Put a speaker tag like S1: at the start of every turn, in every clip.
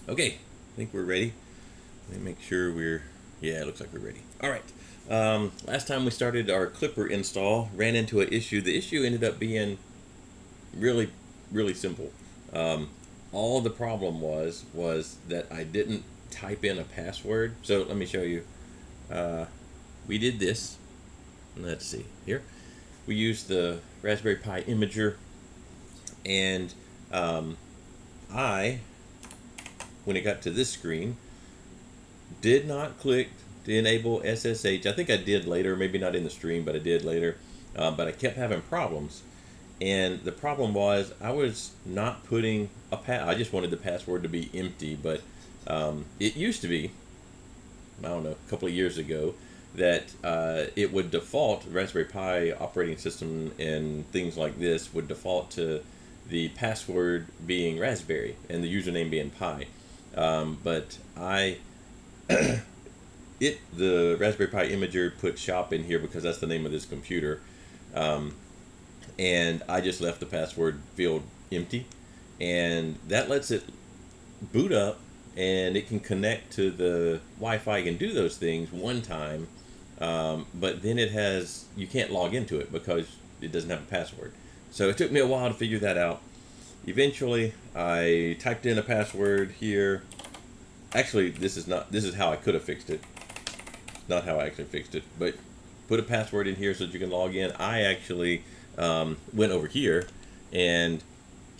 S1: Okay, I think we're ready. Let me make sure yeah, it looks like we're ready. All right. Last time we started our Klipper install, ran into an issue. The issue ended up being really, really simple. Um, all the problem was that I didn't type in a password. So let me show you. Uh, we did this. Let's see here. We used the Raspberry Pi imager, and I, when it got to this screen, did not click to enable SSH. I think I did later, maybe not in the stream, but I did later. But I kept having problems. And the problem was I was not putting I just wanted the password to be empty, but it used to be, I don't know, a couple of years ago, that it would default, Raspberry Pi operating system and things like this would default to the password being Raspberry and the username being Pi. But the Raspberry Pi imager put shop in here because that's the name of this computer. And I just left the password field empty, and that lets it boot up, and it can connect to the Wi-Fi and do those things one time, but then you can't log into it because it doesn't have a password. So it took me a while to figure that out. Eventually, I typed in a password here. Actually, this is how I could have fixed it. Not how I actually fixed it, but put a password in here so that you can log in. I actually went over here and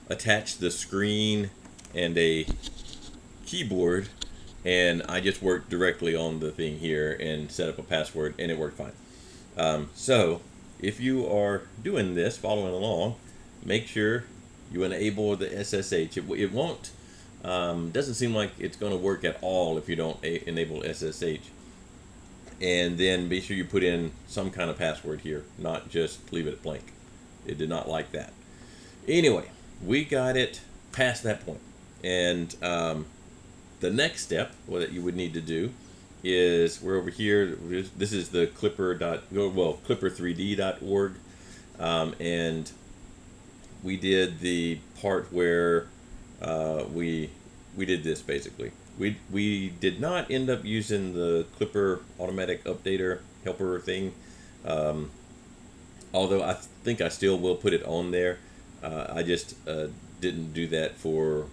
S1: attached the screen and a keyboard, and I just worked directly on the thing here and set up a password, and it worked fine. So if you are doing this, following along, make sure you enable the SSH. It won't, doesn't seem like it's going to work at all if you don't enable SSH. And then be sure you put in some kind of password here, not just leave it blank. It did not like that. Anyway, we got it past that point. And the next step that you would need to do is we're over here. This is the Klipper3D.org. And we did the part where we did this basically. We did not end up using the Klipper automatic updater helper thing, although I think I still will put it on there. I just didn't do that for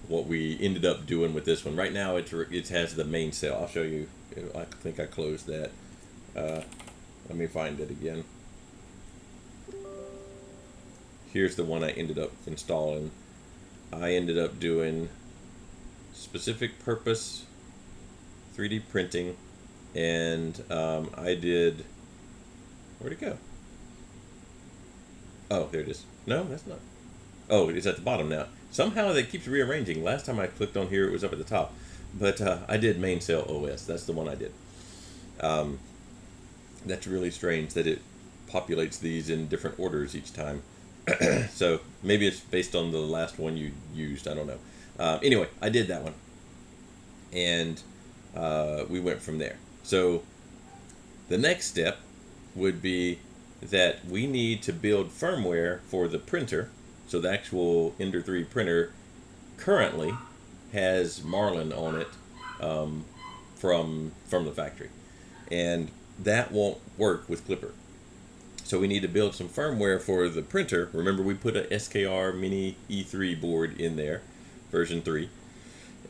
S1: what we ended up doing with this one. Right now it has the main cell. I'll show you. I think I closed that. Let me find it again. Here's the one I ended up installing. I ended up doing specific purpose 3D printing, and I did, where'd it go? Oh, there it is. No, that's not. Oh, it's at the bottom now. Somehow that keeps rearranging. Last time I clicked on here, it was up at the top. But I did main cell OS. That's the one I did. That's really strange that it populates these in different orders each time. So maybe it's based on the last one you used. I don't know. Anyway, I did that one, and we went from there. So the next step would be that we need to build firmware for the printer. So the actual Ender 3 printer currently has Marlin on it from the factory, and that won't work with Klipper. So we need to build some firmware for the printer. Remember, we put a SKR Mini E3 board in there, version 3,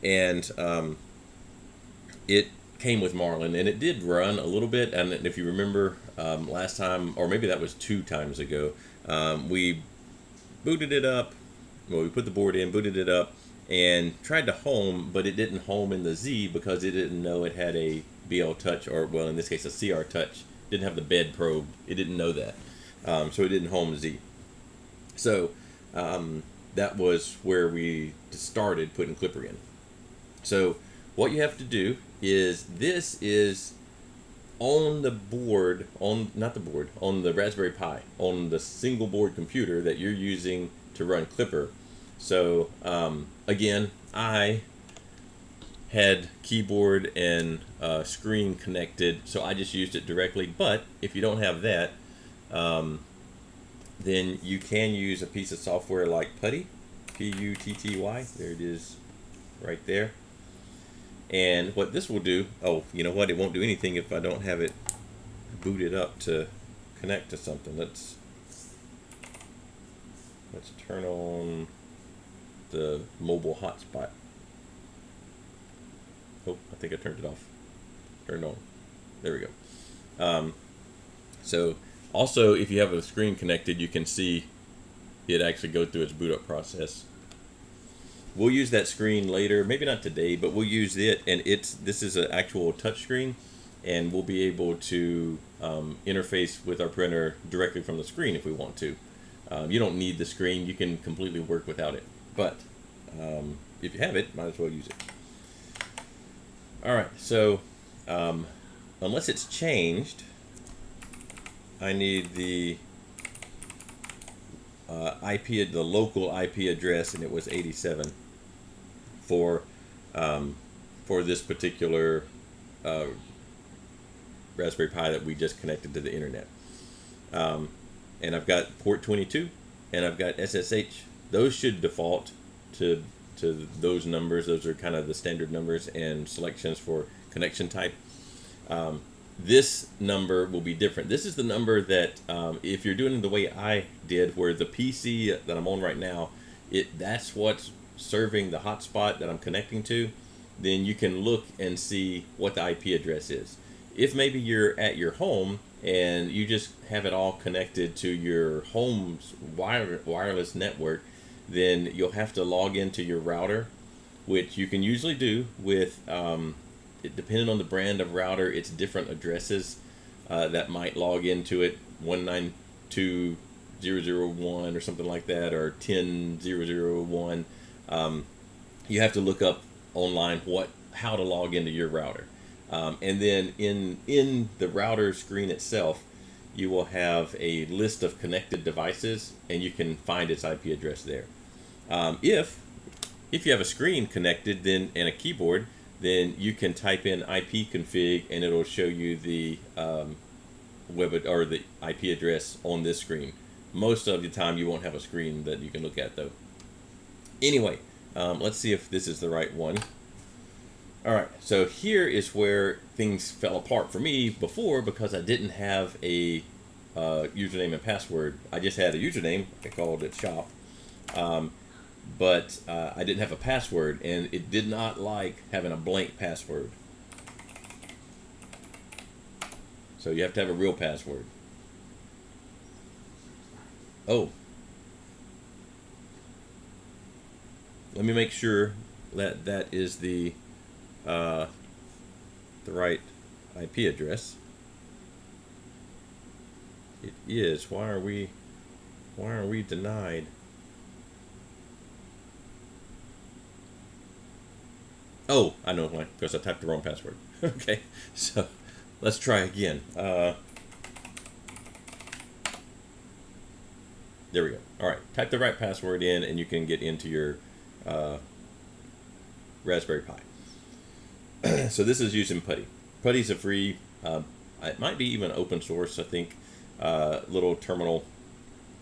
S1: and it came with Marlin, and it did run a little bit. And if you remember last time, or maybe that was 2 times ago, we booted it up. Well, we put the board in, booted it up, and tried to home, but it didn't home in the Z because it didn't know it had a BL Touch, or well, in this case, a CR Touch. Didn't have the bed probe. It didn't know that, so it didn't home Z. So that was where we started putting Klipper in. So what you have to do is, this is on the board, on the Raspberry Pi, on the single board computer that you're using to run Klipper. So again, I had keyboard and screen connected, so I just used it directly. But if you don't have that, then you can use a piece of software like Putty, Putty. There it is. right there. And what this will do, oh, you know what? It won't do anything if I don't have it booted up to connect to something. Let's turn on the mobile hotspot. Oh, I think I turned it off. Turned on. There we go. So also, if you have a screen connected, you can see it actually go through its boot up process. We'll use that screen later, maybe not today, but we'll use it, and this is an actual touch screen, and we'll be able to interface with our printer directly from the screen if we want to. You don't need the screen, you can completely work without it, but if you have it, might as well use it. Alright, so unless it's changed, I need the the local IP address, and it was 87 for this particular Raspberry Pi that we just connected to the internet. And I've got port 22 and I've got SSH. Those should default to those numbers. Those are kind of the standard numbers and selections for connection type. This number will be different. This is the number that if you're doing it the way I did, where the PC that I'm on right now, that's what's serving the hotspot that I'm connecting to, then you can look and see what the IP address is. If maybe you're at your home and you just have it all connected to your home's wireless network, then you'll have to log into your router, which you can usually do with depending on the brand of router, it's different addresses that might log into it, 192.0.0.1 or something like that, or 10.0.0.1. You have to look up online how to log into your router. And then in the router screen itself, you will have a list of connected devices, and you can find its IP address there. If you have a screen connected and a keyboard, then you can type in ipconfig and it'll show you the the IP address on this screen. Most of the time you won't have a screen that you can look at though. Anyway, let's see if this is the right one. Alright, so here is where things fell apart for me before, because I didn't have a username and password. I just had a username. I called it shop. But I didn't have a password, and it did not like having a blank password. So you have to have a real password. Oh. Let me make sure that that is the right IP address. It is. Why are we denied? Oh, I know why, because I typed the wrong password. Okay, so let's try again. There we go. All right, type the right password in, and you can get into your Raspberry Pi. So this is using Putty. Putty's a free, it might be even open source, I think, little terminal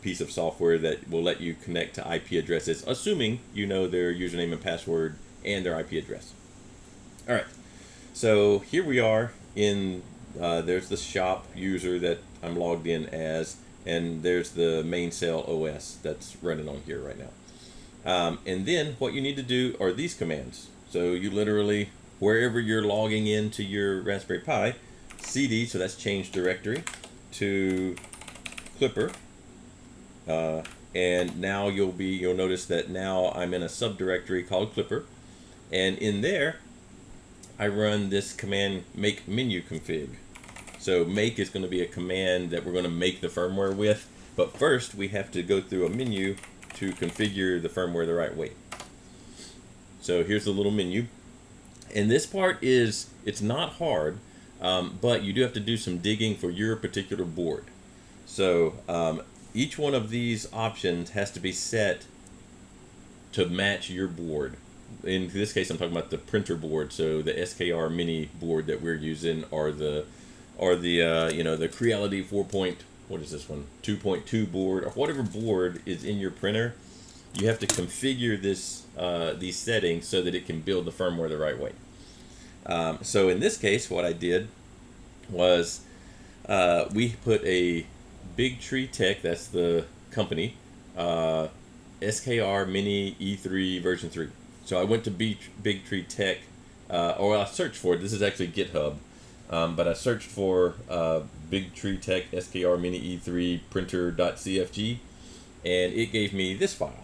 S1: piece of software that will let you connect to IP addresses, assuming you know their username and password and their IP address. All right, so here we are in, there's the shop user that I'm logged in as, and there's the main cell OS that's running on here right now. And then what you need to do are these commands. So you literally, wherever you're logging into your Raspberry Pi, cd, so that's change directory, to Klipper, and now you'll notice that now I'm in a subdirectory called Klipper. And in there, I run this command make menu config. So make is going to be a command that we're going to make the firmware with. But first, we have to go through a menu to configure the firmware the right way. So here's the little menu. And this part it's not hard, but you do have to do some digging for your particular board. So each one of these options has to be set to match your board. In this case, I'm talking about the printer board. So the SKR mini board that we're using, or the the Creality 2.2 board, or whatever board is in your printer. you have to configure this these settings so that it can build the firmware the right way. So in this case, what I did was we put a Big Tree Tech, that's the company, SKR Mini E3 version 3. So I went to Big Tree Tech, or I searched for it. This is actually GitHub, but I searched for Big Tree Tech SKR Mini E3 printer.cfg, and it gave me this file.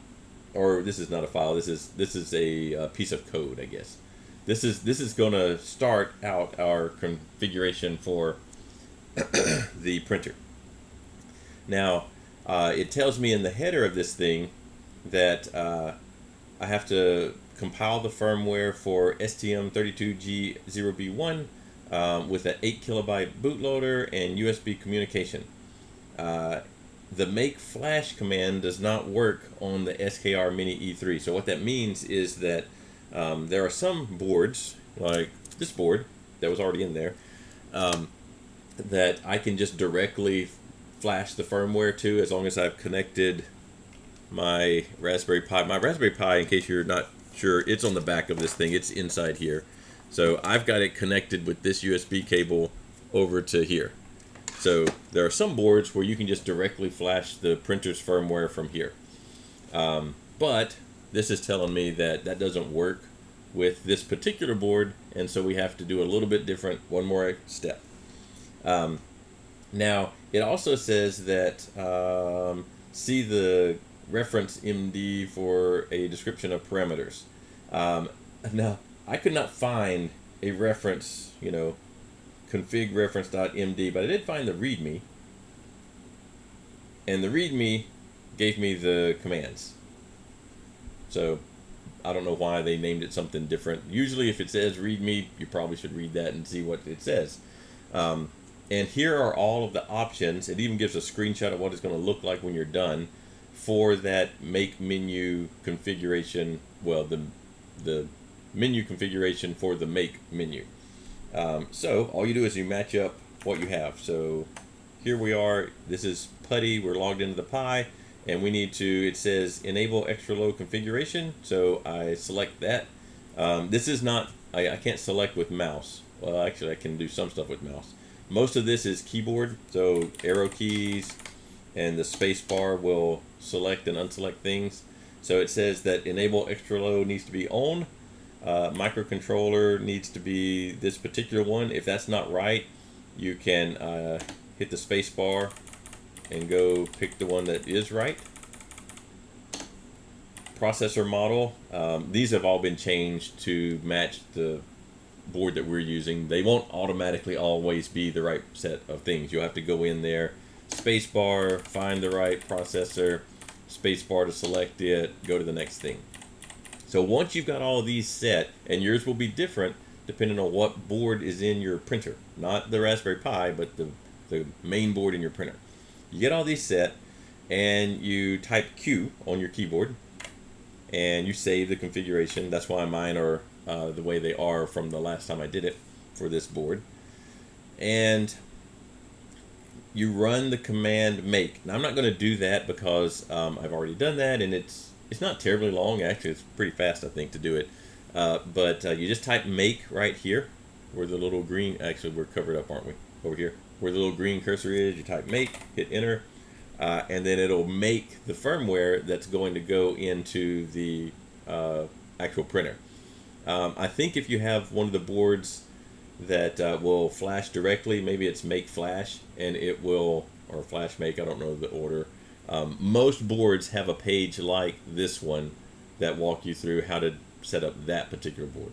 S1: Or this is not a file. This is a piece of code, I guess. This is going to start out our configuration for the printer. Now, it tells me in the header of this thing that I have to compile the firmware for STM32G0B1 with an 8 kilobyte bootloader and USB communication. The make flash command does not work on the SKR Mini E3. So what that means is that there are some boards, like this board that was already in there, that I can just directly flash the firmware to as long as I've connected my Raspberry Pi. My Raspberry Pi, in case you're not sure, it's on the back of this thing. It's inside here. So I've got it connected with this USB cable over to here. So there are some boards where you can just directly flash the printer's firmware from here. But this is telling me that that doesn't work with this particular board, and so we have to do a little bit different, one more step. Now, it also says that see the reference MD for a description of parameters. Now, I could not find a reference, config reference.md, but I did find the README, and the README gave me the commands. So I don't know why they named it something different. Usually if it says README, you probably should read that and see what it says. And here are all of the options. It even gives a screenshot of what it's going to look like when you're done for that make menu configuration, well, the menu configuration for the make menu. So all you do is you match up what you have. So here we are, this is Putty, we're logged into the Pi, and we need to, it says enable extra low configuration, so I select that. This is not, I can't select with mouse. Well, actually I can do some stuff with mouse. Most of this is keyboard, so arrow keys and the space bar will select and unselect things. So it says that enable extra low needs to be on. Microcontroller needs to be this particular one. If that's not right, you can hit the space bar and go pick the one that is right. Processor model, these have all been changed to match the board that we're using. They won't automatically always be the right set of things. You'll have to go in there, space bar, find the right processor, space bar to select it, go to the next thing. So once you've got all of these set, and yours will be different depending on what board is in your printer, not the Raspberry Pi, but the main board in your printer. You get all these set, and you type Q on your keyboard, and you save the configuration. That's why mine are the way they are from the last time I did it for this board. And you run the command make. Now I'm not going to do that because I've already done that, and it's not terribly long. Actually, it's pretty fast, I think, to do it. But you just type make right here, where the little green, actually we're covered up, aren't we? Over here, where the little green cursor is, you type make, hit enter, and then it'll make the firmware that's going to go into the actual printer. I think if you have one of the boards that will flash directly, maybe it's make flash, and it will, or flash make, I don't know the order. Most boards have a page like this one that walk you through how to set up that particular board,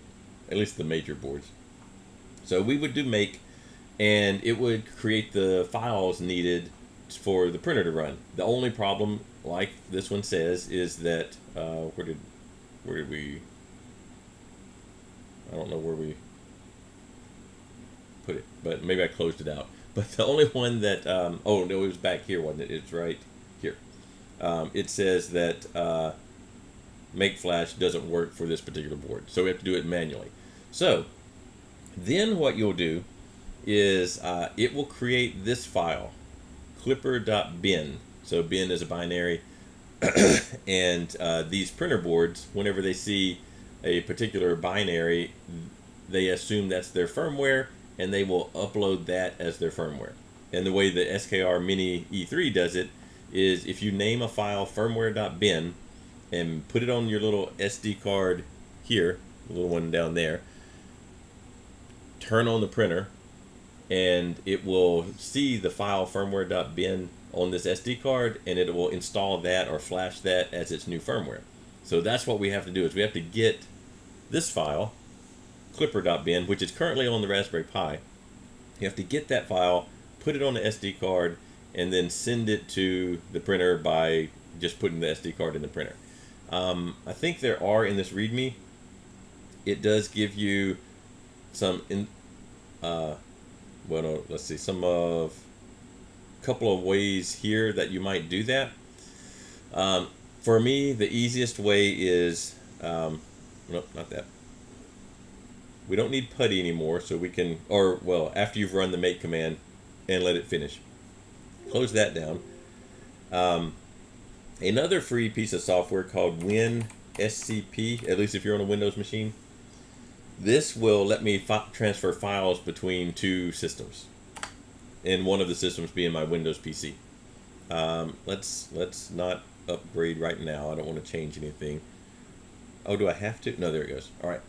S1: at least the major boards. So we would do make, and it would create the files needed for the printer to run. The only problem, like this one says, is that where did we? I don't know where we put it, but maybe I closed it out. But the only one that oh no, it was back here, wasn't it? It's right here. It says that make flash doesn't work for this particular board, so we have to do it manually. So then what you'll do is it will create this file, klipper.bin. So bin is a binary. And these printer boards, whenever they see a particular binary, they assume that's their firmware, and they will upload that as their firmware. And the way the SKR Mini E3 does it is if you name a file firmware.bin and put it on your little SD card here, the little one down there, turn on the printer, and it will see the file firmware.bin on this SD card, and it will install that or flash that as its new firmware. So that's what we have to do, is we have to get this file, klipper.bin, which is currently on the Raspberry Pi. You have to get that file, put it on the SD card, and then send it to the printer by just putting the SD card in the printer. I think there are in this README, it does give you some let's see, couple of ways here that you might do that. For me, the easiest way is nope, not that. We don't need putty anymore, so we can, or well, after you've run the make command and let it finish, close that down. Another free piece of software called WinSCP, at least if you're on a Windows machine, this will let me transfer files between two systems, and one of the systems being my Windows PC. Let's not upgrade right now. I don't want to change anything. Oh, do I have to? No, there it goes. All right.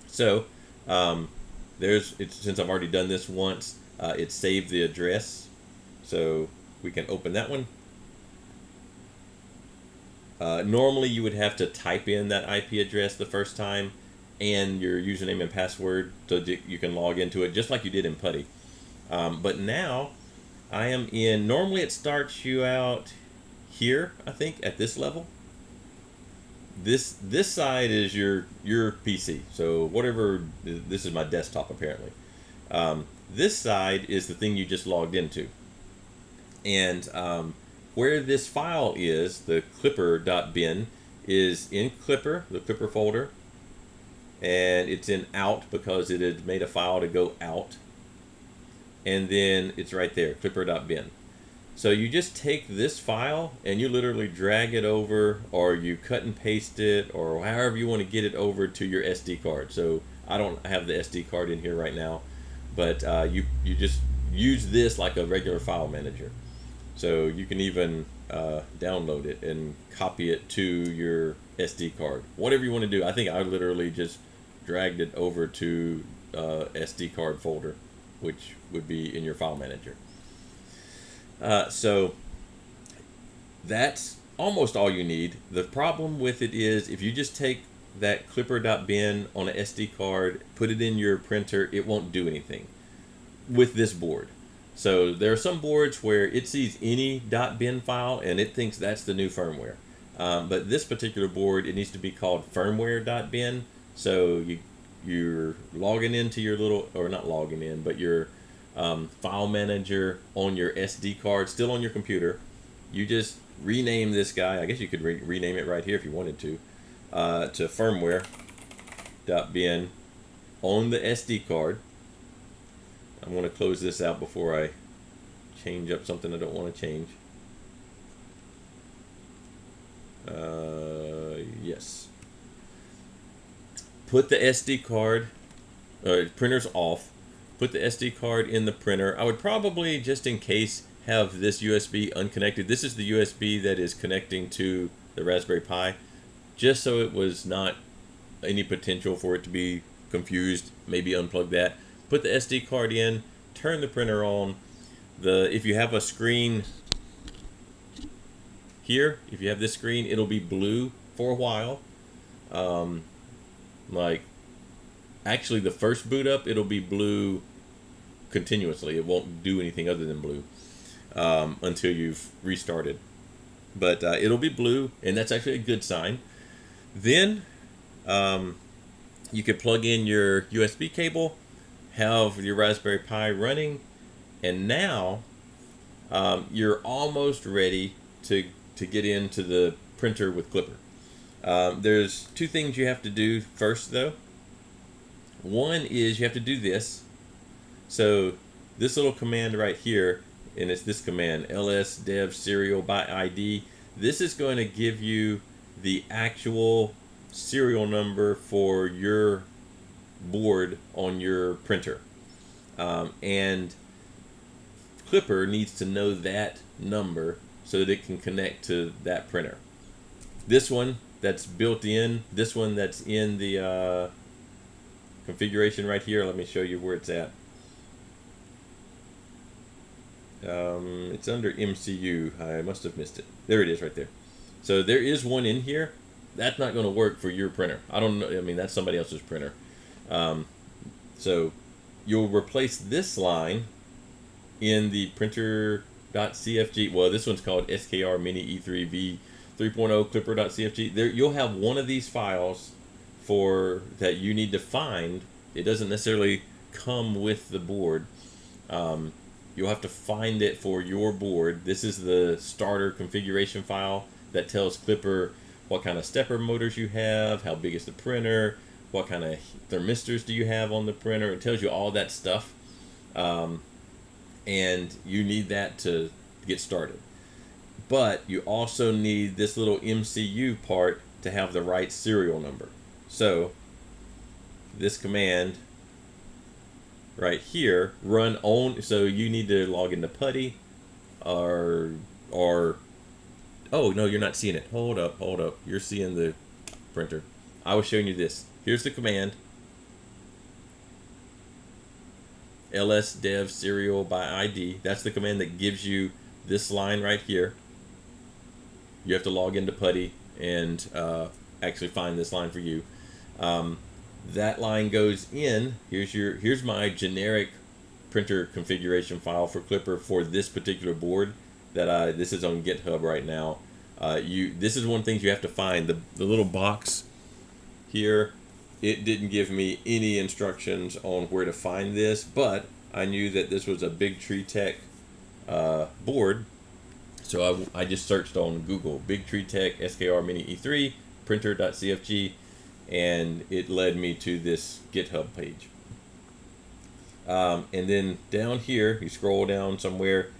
S1: So since I've already done this once, it saved the address, so we can open that one. Normally you would have to type in that IP address the first time and your username and password so that you can log into it, just like you did in Putty. But now I am in, normally it starts you out here, I think, at this level. This side is your PC, so whatever, this is my desktop apparently. This side is the thing you just logged into. And where this file is, the klipper.bin, is in Klipper, the Klipper folder, and it's in out because it had made a file to go out, and then it's right there, klipper.bin. So you just take this file and you literally drag it over, or you cut and paste it, or however you want to get it over to your SD card. So I don't have the SD card in here right now, but you just use this like a regular file manager. So you can even download it and copy it to your SD card. Whatever you want to do. I think I literally just dragged it over to SD card folder, which would be in your file manager. So that's almost all you need. The problem with it is if you just take that klipper.bin on an SD card, put it in your printer, it won't do anything with this board. So there are some boards where it sees any .bin file and it thinks that's the new firmware. But this particular board, it needs to be called firmware.bin. So you're logging into your little, or not logging in, but your file manager on your SD card, still on your computer. You just rename this guy. I guess you could rename it right here if you wanted to firmware.bin on the SD card. I'm going to close this out before I change up something I don't want to change. Yes. Put the SD card, printer's off. Put the SD card in the printer. I would probably, just in case, have this USB unconnected. This is the USB that is connecting to the Raspberry Pi, just so it was not any potential for it to be confused. Maybe unplug that. Put the SD card in, turn the printer on. If you have a screen here, if you have this screen, it'll be blue for a while. Like, actually the first boot up, it'll be blue continuously. It won't do anything other than blue until you've restarted. But it'll be blue, and that's actually a good sign. Then you could plug in your USB cable, have your Raspberry Pi running, and now you're almost ready to get into the printer with Klipper. There's two things you have to do first, though. One is you have to do this. So this little command right here, and it's this command, ls dev serial by ID. This is going to give you the actual serial number for your board on your printer. And Klipper needs to know that number so that it can connect to that printer. This one that's built in, this one that's in the configuration right here, let me show you where it's at. It's under MCU. I must have missed it. There it is right there. So there is one in here. That's not going to work for your printer. I don't know. I mean, that's somebody else's printer. So you'll replace this line in the printer.cfg. Well, this one's called SKR Mini E3V 3.0 Klipper.cfg. There, you'll have one of these files for that you need to find. It doesn't necessarily come with the board. You'll have to find it for your board. This is the starter configuration file that tells Klipper what kind of stepper motors you have, how big is the printer, what kind of thermistors do you have on the printer. It tells you all that stuff. And you need that to get started. But you also need this little MCU part to have the right serial number. So this command right here, run on, so you need to log into PuTTY or oh no, you're not seeing it. Hold up. You're seeing the printer. I was showing you this. Here's the command. ls dev serial by ID. That's the command that gives you this line right here. You have to log into PuTTY and actually find this line for you. That line goes in. Here's my generic printer configuration file for Klipper for this particular board. This is on GitHub right now. This is one of the things you have to find. The little box here, it didn't give me any instructions on where to find this, but I knew that this was a Big Tree Tech board, so I just searched on Google Big Tree Tech SKR Mini E3 printer.cfg, and it led me to this GitHub page. And then down here, you scroll down somewhere,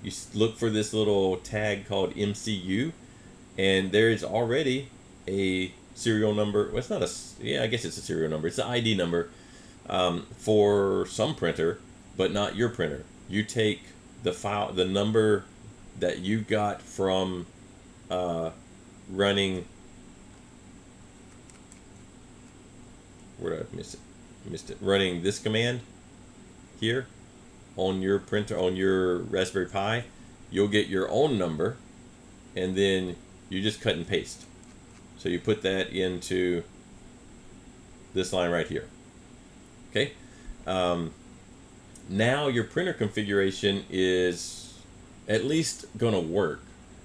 S1: you look for this little tag called MCU, and there is already a serial number. Well, it's not yeah, I guess it's a serial number. It's an ID number for some printer, but not your printer. You take the file, the number that you got from running. Where did I miss it? Missed it. Running this command here on your printer, on your Raspberry Pi, you'll get your own number, and then you just cut and paste. So you put that into this line right here. Okay. Now your printer configuration is at least going to work.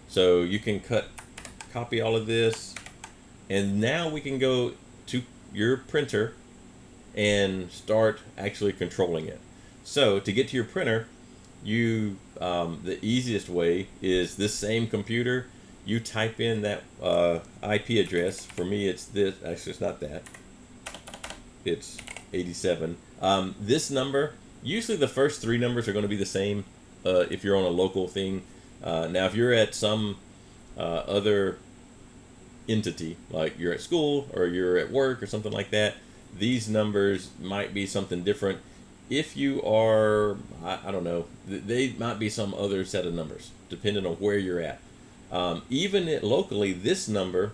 S1: So you can copy all of this, and now we can go to your printer and start actually controlling it. So to get to your printer, the easiest way is this same computer. You type in that IP address. For me, it's this. Actually, it's not that. It's 87. This number, usually the first three numbers are going to be the same if you're on a local thing. Now, if you're at some other entity, like you're at school or you're at work or something like that, these numbers might be something different. If you are, I don't know, they might be some other set of numbers, depending on where you're at. Even locally, this number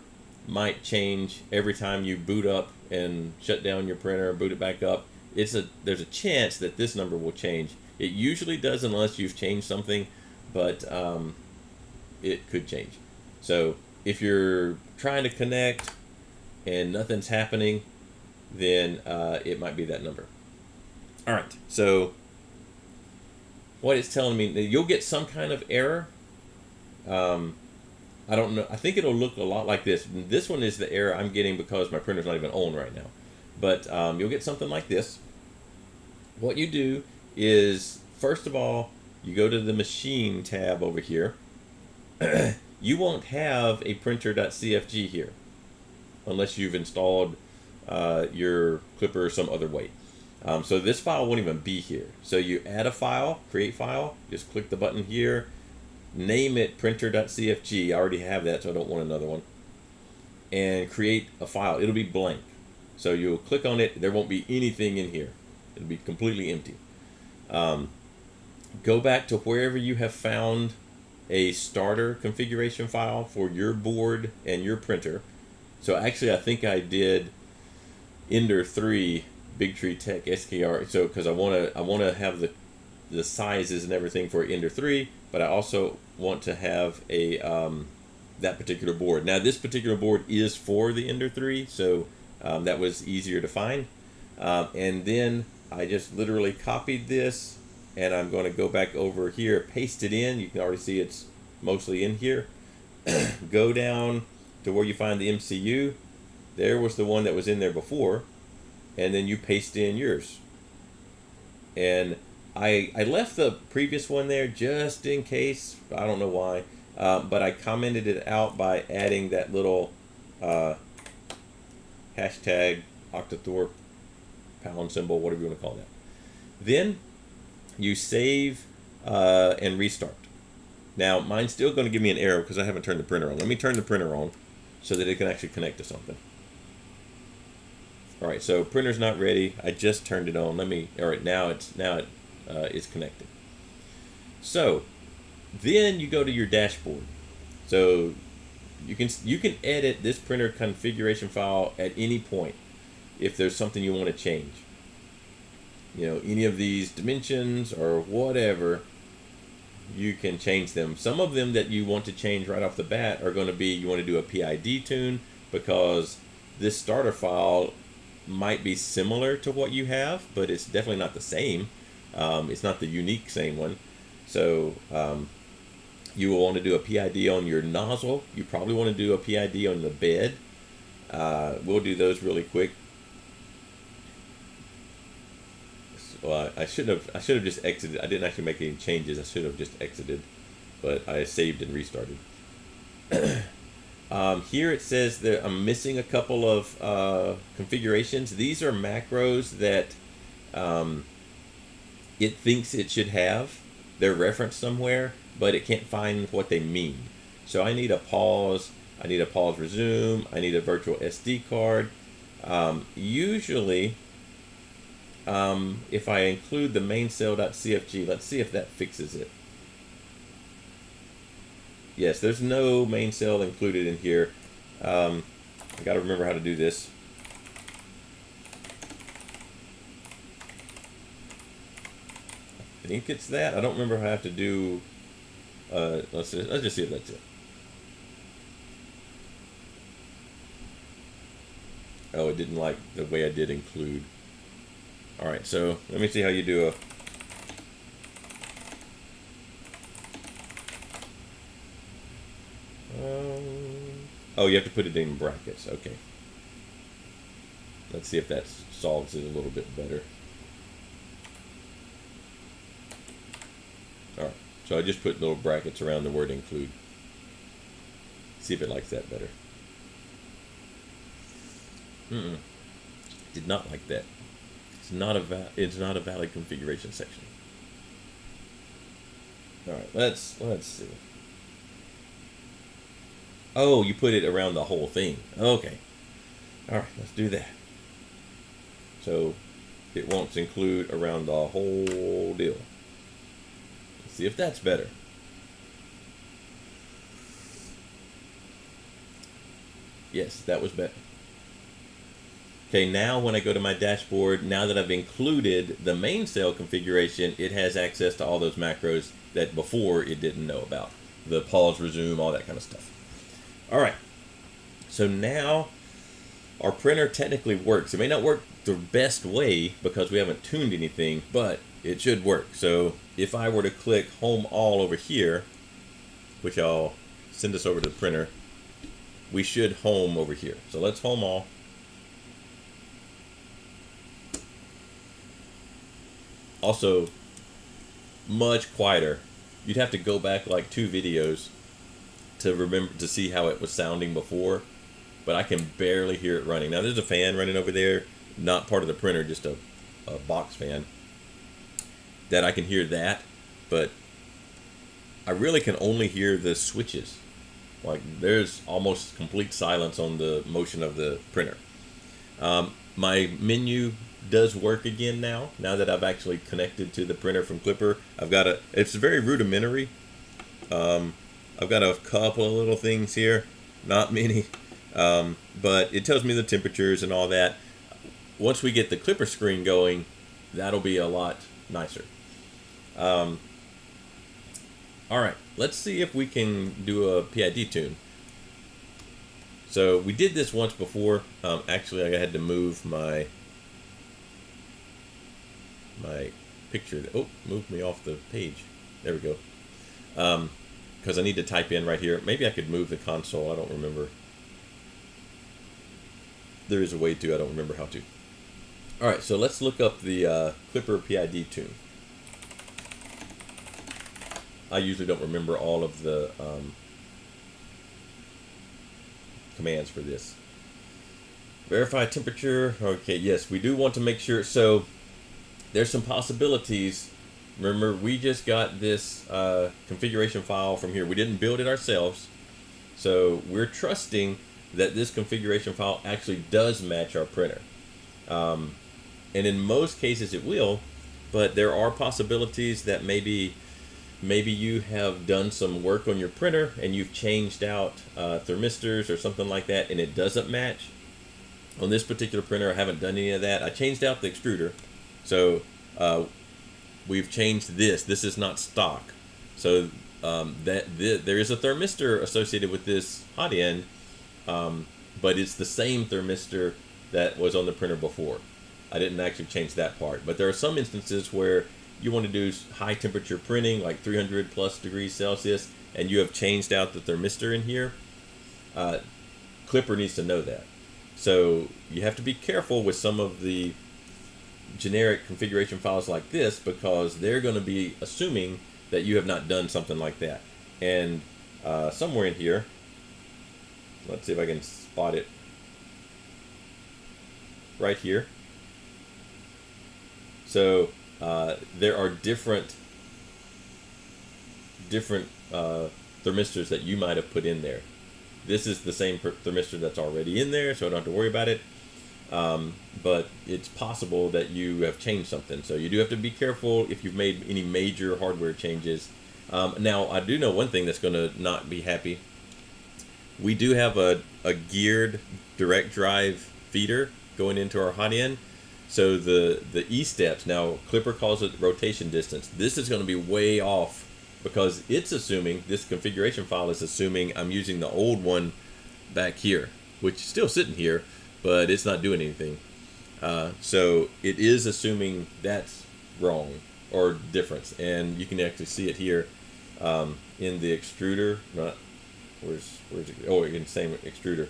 S1: might change every time you boot up and shut down your printer and boot it back up. There's a chance that this number will change. It usually does unless you've changed something, but it could change. So if you're trying to connect and nothing's happening, then it might be that number. All right, so what it's telling me, you'll get some kind of error. I don't know. I think it'll look a lot like this. This one is the error I'm getting because my printer's not even on right now. But you'll get something like this. What you do is, first of all, you go to the machine tab over here. You won't have a printer.cfg here unless you've installed your Klipper some other way. So this file won't even be here. So you add a file, create file, just click the button here, name it printer.cfg. I already have that, so I don't want another one. And create a file. It'll be blank. So you'll click on it. There won't be anything in here. It'll be completely empty. Go back to wherever you have found a starter configuration file for your board and your printer. So actually, I think I did Ender 3 Big Tree Tech SKR. So because I want to have the sizes and everything for Ender 3, but I also want to have a that particular board. Now this particular board is for the Ender 3, so that was easier to find. And then I just literally copied this, and I'm going to go back over here, paste it in. You can already see it's mostly in here. Go down to where you find the MCU. There was the one that was in there before, and then you paste in yours. And I left the previous one there just in case. I don't know why, but I commented it out by adding that little hashtag Octothorpe pound symbol, whatever you want to call that. Then you save and restart. Now mine's still going to give me an error because I haven't turned the printer on. Let me turn the printer on so that it can actually connect to something. All right, so printer's not ready. I just turned it on. All right, now it is connected. So then you go to your dashboard. So you can edit this printer configuration file at any point if there's something you want to change. You know, any of these dimensions or whatever, you can change them. Some of them that you want to change right off the bat are going to be, you want to do a PID tune because this starter file might be similar to what you have, but it's definitely not the same. It's not the unique same one. So you will want to do a PID on your nozzle. You probably want to do a PID on the bed. We'll do those really quick. Well, I should have just exited. I didn't actually make any changes. I should have just exited, but I saved and restarted. Here it says that I'm missing a couple of configurations. These are macros that it thinks it should have. They're referenced somewhere, but it can't find what they mean. So I need a pause. I need a pause resume. I need a virtual SD card. Usually, if I include the maincell.cfg, let's see if that fixes it. Yes, there's no main cell included in here. I got to remember how to do this. I think it's that. I don't remember how I have to do. Let's just see if that's it. Oh, it didn't like the way I did include. All right, so let me see how you do a. Oh, you have to put it in brackets. Okay. Let's see if that solves it a little bit better. All right. So I just put little brackets around the word include. See if it likes that better. Did not like that. It's not a valid configuration section. All right. Let's see. Oh, you put it around the whole thing. Okay. All right, let's do that. So it won't include around the whole deal. Let's see if that's better. Yes, that was better. Okay, now when I go to my dashboard, now that I've included the main cell configuration, it has access to all those macros that before it didn't know about. The pause, resume, all that kind of stuff. All right, so now our printer technically works. It may not work the best way because we haven't tuned anything, but it should work. So if I were to click home all over here, which I'll send us over to the printer, we should home over here. So let's home all. Also, much quieter. You'd have to go back like 2 videos to remember to see how it was sounding before, but I can barely hear it running. Now there's a fan running over there, not part of the printer, just a box fan that I can hear that, but I really can only hear the switches. Like there's almost complete silence on the motion of the printer. My menu does work again now that I've actually connected to the printer from Klipper. It's very rudimentary. I've got a couple of little things here, not many, but it tells me the temperatures and all that. Once we get the KlipperScreen going, that'll be a lot nicer. All right, let's see if we can do a PID tune. So we did this once before. Actually, I had to move my picture. Oh, moved me off the page. There we go. Because I need to type in right here. Maybe I could move the console. I don't remember. There is a way to. I don't remember how to. All right, so let's look up the Klipper PID tune. I usually don't remember all of the commands for this. Verify temperature. Okay, yes, we do want to make sure. So there's some possibilities. Remember, we just got this configuration file from here. We didn't build it ourselves. So we're trusting that this configuration file actually does match our printer. And in most cases it will, but there are possibilities that maybe you have done some work on your printer and you've changed out thermistors or something like that and it doesn't match. On this particular printer, I haven't done any of that. I changed out the extruder. So we've changed this. This is not stock. So there is a thermistor associated with this hot end, but it's the same thermistor that was on the printer before. I didn't actually change that part. But there are some instances where you want to do high temperature printing, like 300 plus degrees Celsius, and you have changed out the thermistor in here. Klipper needs to know that. So you have to be careful with some of the generic configuration files like this because they're going to be assuming that you have not done something like that. And somewhere in here, let's see if I can spot it right here. So there are different thermistors that you might have put in there. This is the same thermistor that's already in there, so I don't have to worry about it. But it's possible that you have changed something. So you do have to be careful if you've made any major hardware changes. Now, I do know one thing that's going to not be happy. We do have a geared direct drive feeder going into our hot end. So the E-steps, now Klipper calls it rotation distance. This is going to be way off because it's assuming, this configuration file is assuming I'm using the old one back here, which is still sitting here, but it's not doing anything. So it is assuming that's wrong or difference. And you can actually see it here in the extruder. Where's it? Oh, in the same extruder.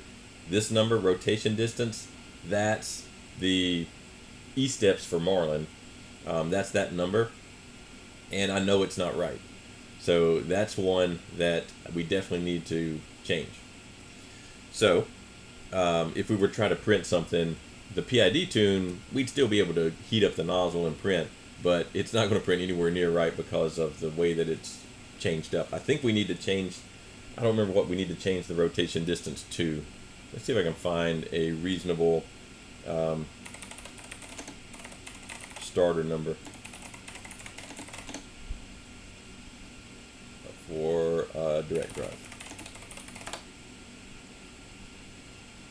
S1: This number, rotation distance, that's the E-steps for Marlin. That's that number. And I know it's not right. So that's one that we definitely need to change. So if we were trying to print something, the PID tune, we'd still be able to heat up the nozzle and print, but it's not going to print anywhere near right because of the way that it's changed up. I think we need to change, I don't remember what we need to change the rotation distance to. Let's see if I can find a reasonable starter number for direct drive.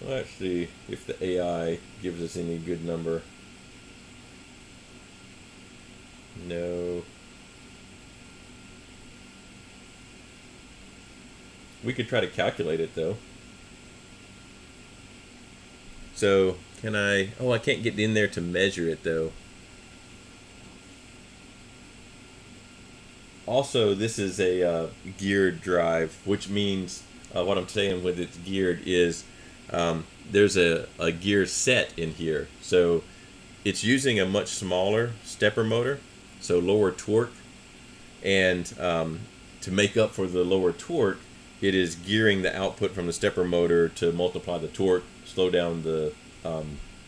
S1: Let's see if the AI gives us any good number. No. We could try to calculate it though. So can I, oh, I can't get in there to measure it though. Also, this is a geared drive, which means what I'm saying with it's geared is there's a gear set in here. So it's using a much smaller stepper motor, so lower torque. And to make up for the lower torque, it is gearing the output from the stepper motor to multiply the torque, slow down the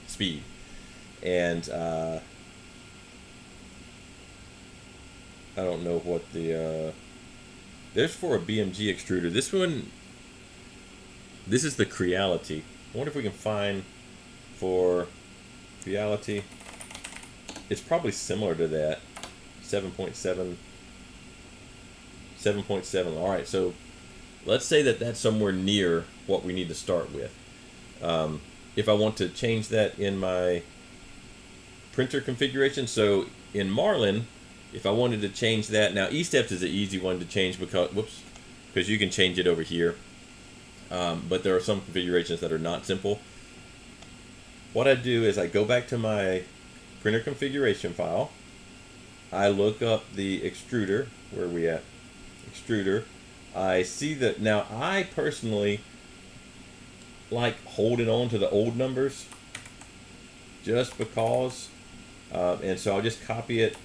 S1: speed. And I don't know what the There's for a BMG extruder. This one, this is the Creality. I wonder if we can find for Creality. It's probably similar to that. 7.7. 7.7. All right, so let's say that that's somewhere near what we need to start with. If I want to change that in my printer configuration, so in Marlin, if I wanted to change that, now E-steps is an easy one to change because you can change it over here. But there are some configurations that are not simple. What I do is I go back to my printer configuration file. I look up the extruder. Where are we at? Extruder. I see that now I personally like holding on to the old numbers just because, and so I'll just copy it,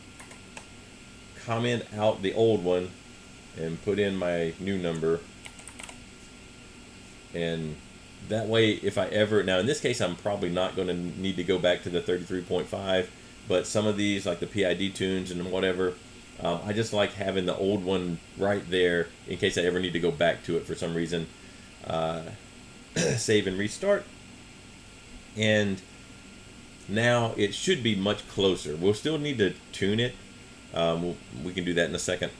S1: comment out the old one, and put in my new number. And that way, if I ever, now in this case, I'm probably not going to need to go back to the 33.5, but some of these, like the PID tunes and whatever, I just like having the old one right there in case I ever need to go back to it for some reason. Save and restart. And now it should be much closer. We'll still need to tune it. We can do that in a second.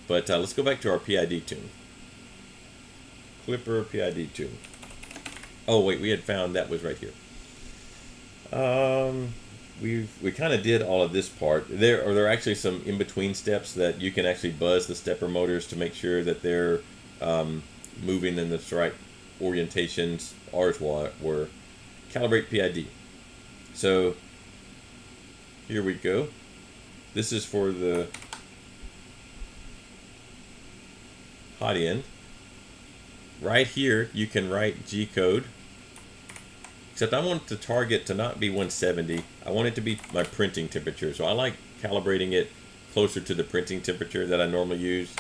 S1: But let's go back to our PID tune. Klipper PID tune. Oh wait, we had found that was right here. We kind of did all of this part. There are actually some in-between steps that you can actually buzz the stepper motors to make sure that they're moving in the right orientations. Ours were. Calibrate PID. So here we go. This is for the hot end. Right here you can write G code. Except I want the target to not be 170. I want it to be my printing temperature. So I like calibrating it closer to the printing temperature that I normally use.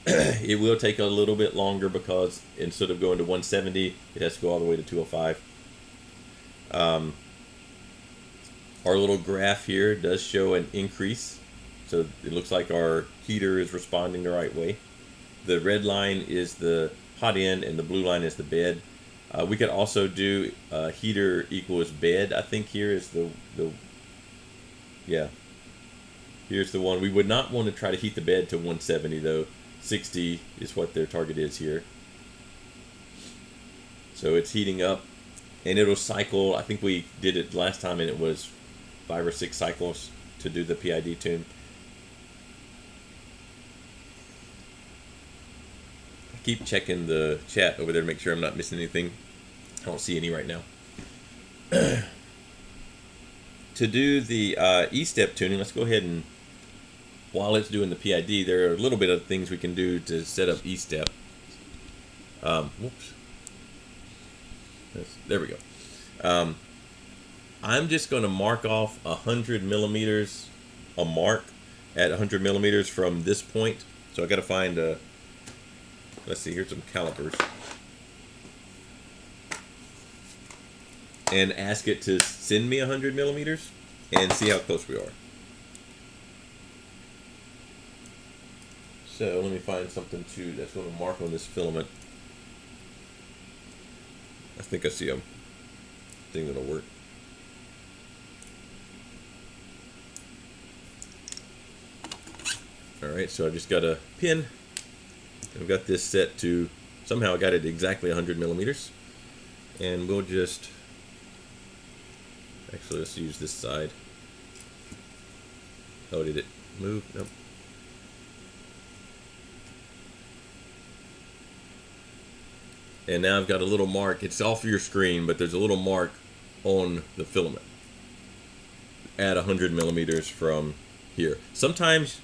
S1: It will take a little bit longer because instead of going to 170, it has to go all the way to 205. Our little graph here does show an increase. So it looks like our heater is responding the right way. The red line is the hot end and the blue line is the bed. We could also do heater equals bed. I think here is yeah. Here's the one. We would not want to try to heat the bed to 170 though. 60 is what their target is here. So it's heating up and it'll cycle. I think we did it last time and it was 5 or 6 cycles to do the PID tune. I keep checking the chat over there to make sure I'm not missing anything. I don't see any right now. To do the E-step tuning, let's go ahead and, while it's doing the PID, there are a little bit of things we can do to set up E-step. Whoops. There we go. I'm just going to mark off 100 millimeters, a mark at 100 millimeters from this point. So I got to find a, let's see, here's some calipers. And ask it to send me 100 millimeters and see how close we are. So let me find something that's going to mark on this filament. I think I see a thing that'll work. Alright, so I just got a pin. I've got this set to, somehow I got it exactly 100 millimeters. And we'll just, actually let's use this side. Oh, did it move? Nope. And now I've got a little mark. It's off your screen, but there's a little mark on the filament at 100 millimeters from here. Sometimes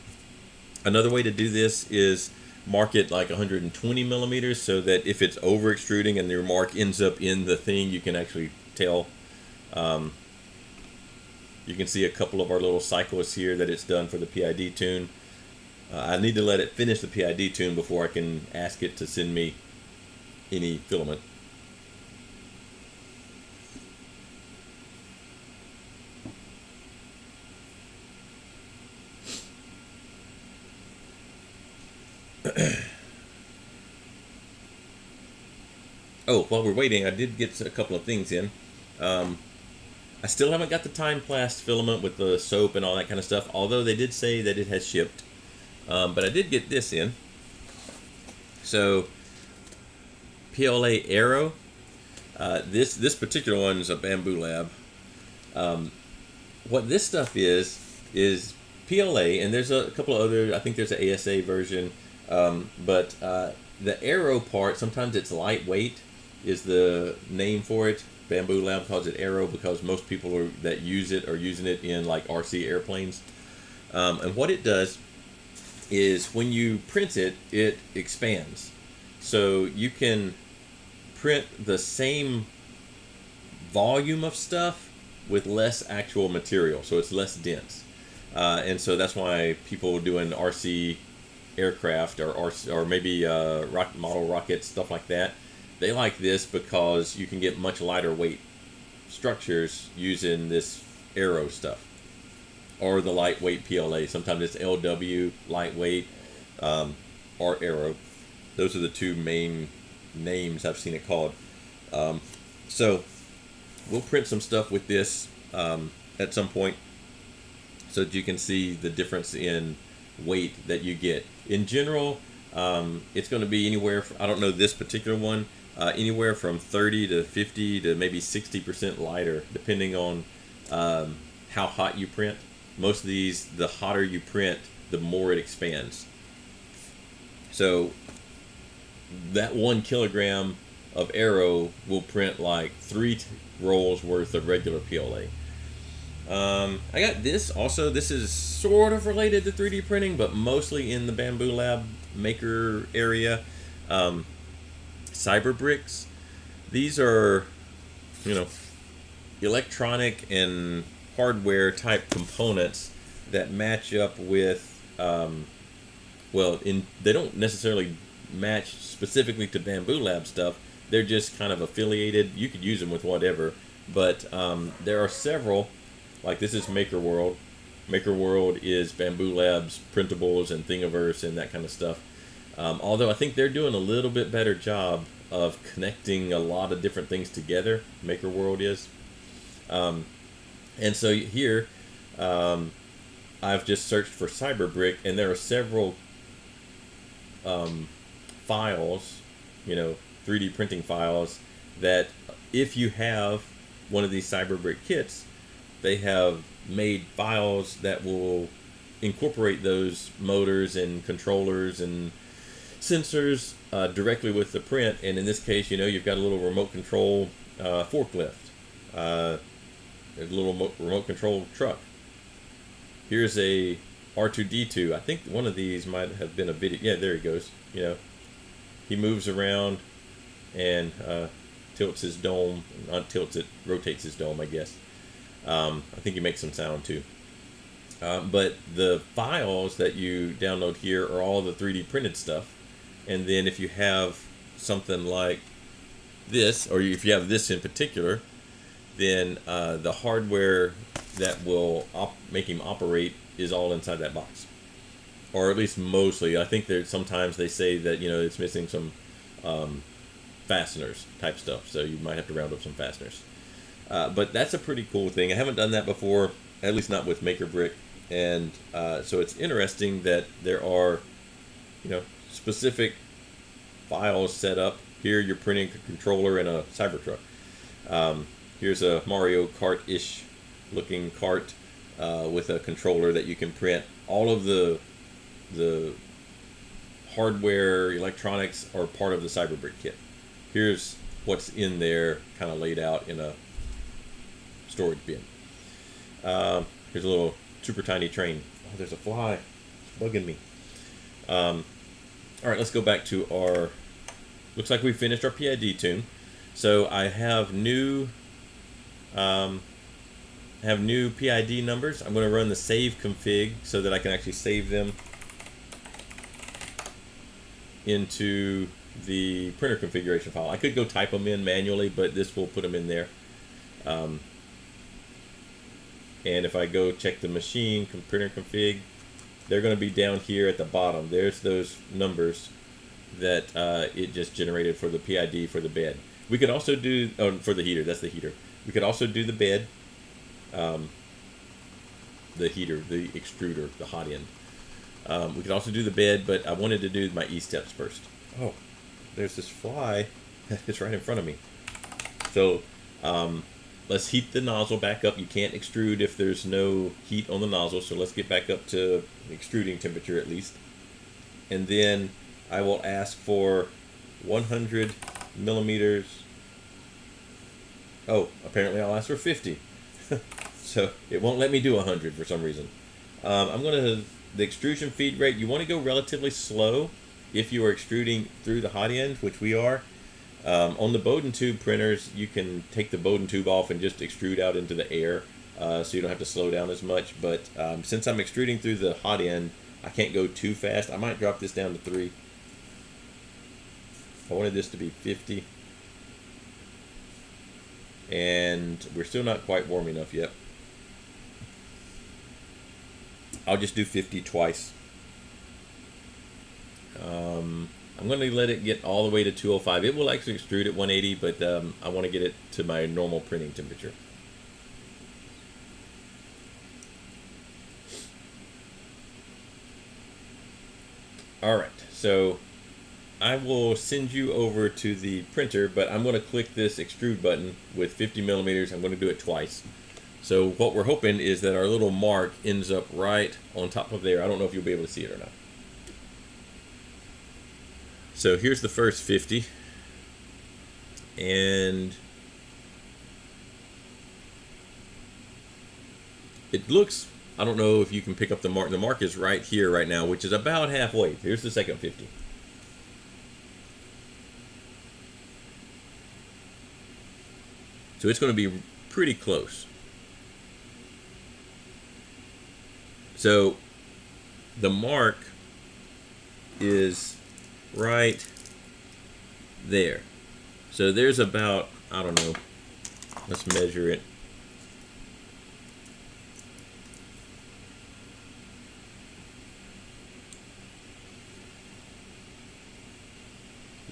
S1: another way to do this is mark it like 120 millimeters so that if it's over extruding and your mark ends up in the thing, you can actually tell. You can see a couple of our little cycles here that it's done for the PID tune. I need to let it finish the PID tune before I can ask it to send me any filament. Oh, while we're waiting, I did get a couple of things in. I still haven't got the time plast filament with the soap and all that kind of stuff, although they did say that it has shipped. But I did get this in. So, PLA Aero. This particular one is a Bamboo Lab. What this stuff is PLA, and there's a couple of other. I think there's an ASA version, but the Aero part, sometimes it's lightweight, is the name for it. Bamboo Lab calls it Aero because most people that use it are using it in like RC airplanes. And what it does is when you print it, it expands. So you can print the same volume of stuff with less actual material, so it's less dense. And so that's why people doing RC aircraft or maybe model rockets, stuff like that, they like this because you can get much lighter weight structures using this Aero stuff, or the lightweight PLA. Sometimes it's LW, lightweight, or Aero. Those are the two main names I've seen it called. So we'll print some stuff with this at some point so that you can see the difference in weight that you get. In general, it's going to be anywhere from, I don't know this particular one, anywhere from 30 to 50 to maybe 60% lighter, depending on how hot you print. Most of these, the hotter you print, the more it expands. So that 1 kilogram of Aero will print like 3 rolls worth of regular PLA. I got this also. This is sort of related to 3D printing, but mostly in the Bamboo Lab maker area. Cyber bricks. These are, electronic and hardware type components that match up with, they don't necessarily match specifically to Bamboo Lab stuff. They're just kind of affiliated. You could use them with whatever, but there are several. Like this is Maker World. Maker World is Bamboo Lab's printables and Thingiverse and that kind of stuff. Although I think they're doing a little bit better job of connecting a lot of different things together. Maker World is. And so here, I've just searched for CyberBrick, and there are several files, 3D printing files, that if you have one of these CyberBrick kits, they have made files that will incorporate those motors and controllers and sensors directly with the print. And in this case, you've got a little remote control forklift, a little remote control truck. Here's a R2D2. I think one of these might have been a video. Yeah, there he goes. He moves around and tilts his dome. Not tilts it, rotates his dome, I guess. I think he makes some sound too. But the files that you download here are all the 3D printed stuff. And then if you have something like this, or if you have this in particular, then the hardware that will make him operate is all inside that box. Or at least mostly. I think sometimes they say that, it's missing some fasteners type stuff. So you might have to round up some fasteners. But that's a pretty cool thing. I haven't done that before, at least not with MakerBrick. And so it's interesting that there are, specific files set up. Here you're printing a controller in a Cybertruck. Here's a Mario Kart-ish looking cart with a controller that you can print. All of the hardware, electronics are part of the CyberBrick kit. Here's what's in there, kind of laid out in a storage bin. Here's a little super tiny train. Oh, there's a fly. It's bugging me. All right, let's go back to our... Looks like we finished our PID tune. So I have new PID numbers. I'm going to run the save config so that I can actually save them into the printer configuration file. I could go type them in manually, but this will put them in there. And if I go check the machine, printer config, they're going to be down here at the bottom. There's those numbers that it just generated for the PID for the bed. We could also do, oh, for the heater, that's the heater. We could also do the bed, the heater, the extruder, the hot end. We could also do the bed, but I wanted to do my E-steps first. Oh, there's this fly. It's right in front of me. So let's heat the nozzle back up. You can't extrude if there's no heat on the nozzle, so let's get back up to extruding temperature at least. And then I will ask for 100 millimeters. Oh, apparently I'll ask for 50. So it won't let me do 100 for some reason. I'm going to, the extrusion feed rate, you want to go relatively slow if you are extruding through the hot end, which we are. On the Bowden tube printers, you can take the Bowden tube off and just extrude out into the air, so you don't have to slow down as much. But since I'm extruding through the hot end, I can't go too fast. I might drop this down to 3. I wanted this to be 50. And we're still not quite warm enough yet. I'll just do 50 twice. I'm going to let it get all the way to 205. It will actually extrude at 180, but I want to get it to my normal printing temperature. Alright, so I will send you over to the printer, but I'm going to click this extrude button with 50 millimeters. I'm going to do it twice. So what we're hoping is that our little mark ends up right on top of there. I don't know if you'll be able to see it or not. So here's the first 50. And it looks, I don't know if you can pick up the mark. The mark is right here right now, which is about halfway. Here's the second 50. So it's going to be pretty close. So the mark is right there. So there's about, I don't know, let's measure it.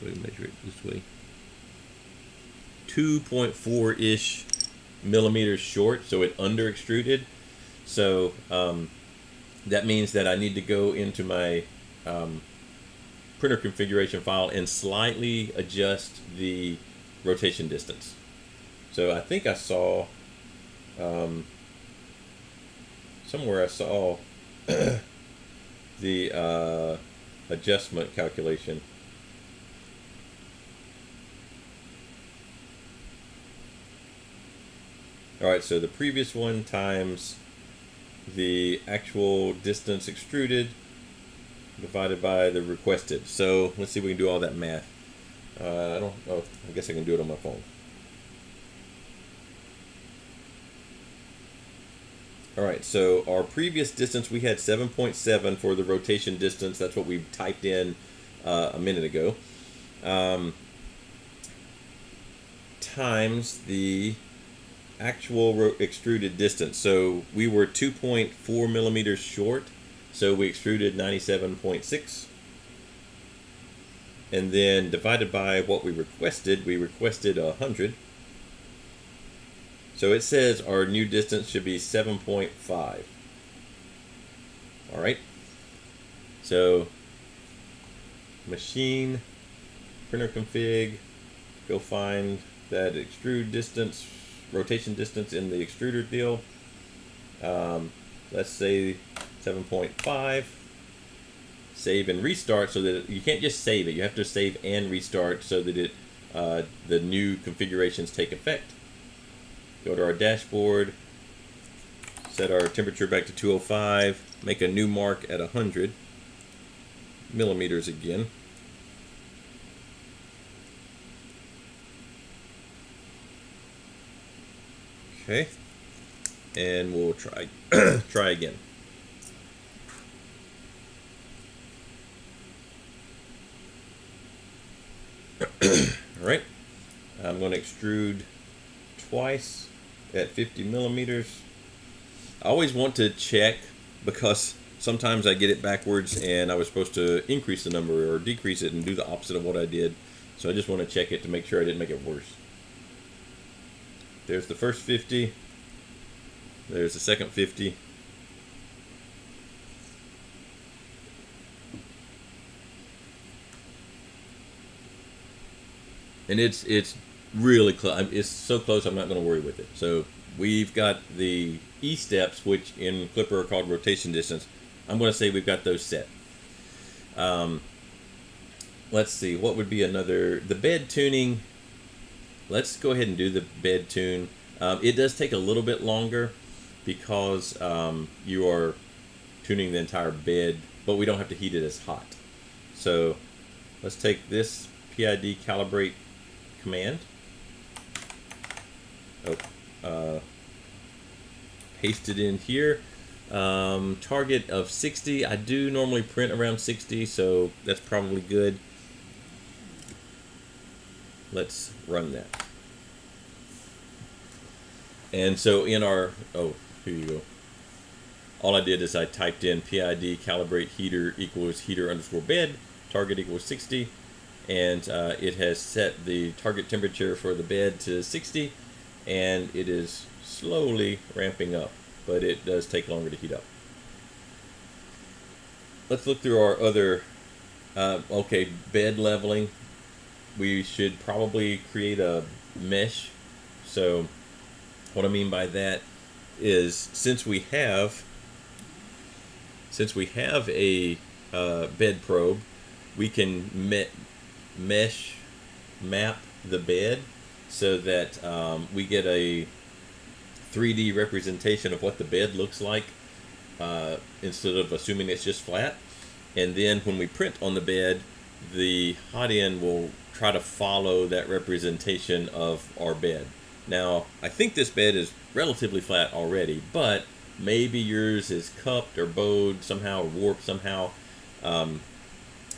S1: Let me measure it this way. 2.4-ish millimeters short, so it under extruded. So that means that I need to go into my printer configuration file and slightly adjust the rotation distance. So I think I saw somewhere I saw the adjustment calculation. Alright, so the previous one times the actual distance extruded divided by the requested. So let's see if we can do all that math. I guess I can do it on my phone. Alright, so our previous distance, we had 7.7 for the rotation distance. That's what we typed in a minute ago. Times the actual extruded distance. So we were 2.4 millimeters short, so we extruded 97.6, and then divided by what we requested 100. So it says our new distance should be 7.5. Alright, so machine, printer config, go find that extrude distance, rotation distance in the extruder deal. Let's say 7.5. Save and restart, so that you can't just save it. You have to save and restart so that it the new configurations take effect. Go to our dashboard, set our temperature back to 205, make a new mark at 100 millimeters again. Okay, and we'll try try again. All right, I'm going to extrude twice at 50 millimeters. I always want to check, because sometimes I get it backwards and I was supposed to increase the number or decrease it and do the opposite of what I did. So I just want to check it to make sure I didn't make it worse. There's the first 50. There's the second 50. And it's really close. It's so close I'm not going to worry with it. So we've got the E steps, which in Klipper are called rotation distance. I'm going to say we've got those set. Let's see, what would be another, the bed tuning. Let's go ahead and do the bed tune. It does take a little bit longer because you are tuning the entire bed, but we don't have to heat it as hot. So let's take this PID calibrate command. Paste it in here. Target of 60. I do normally print around 60, so that's probably good. Let's run that. And so in our, oh, here you go. All I did is I typed in PID calibrate heater equals heater underscore bed, target equals 60, and it has set the target temperature for the bed to 60, and it is slowly ramping up, but it does take longer to heat up. Let's look through our other, okay, bed leveling. We should probably create a mesh. So what I mean by that is since we have a bed probe, we can mesh map the bed so that we get a 3D representation of what the bed looks like instead of assuming it's just flat. And then when we print on the bed, the hot end will try to follow that representation of our bed. Now, I think this bed is relatively flat already, but maybe yours is cupped or bowed somehow or warped somehow.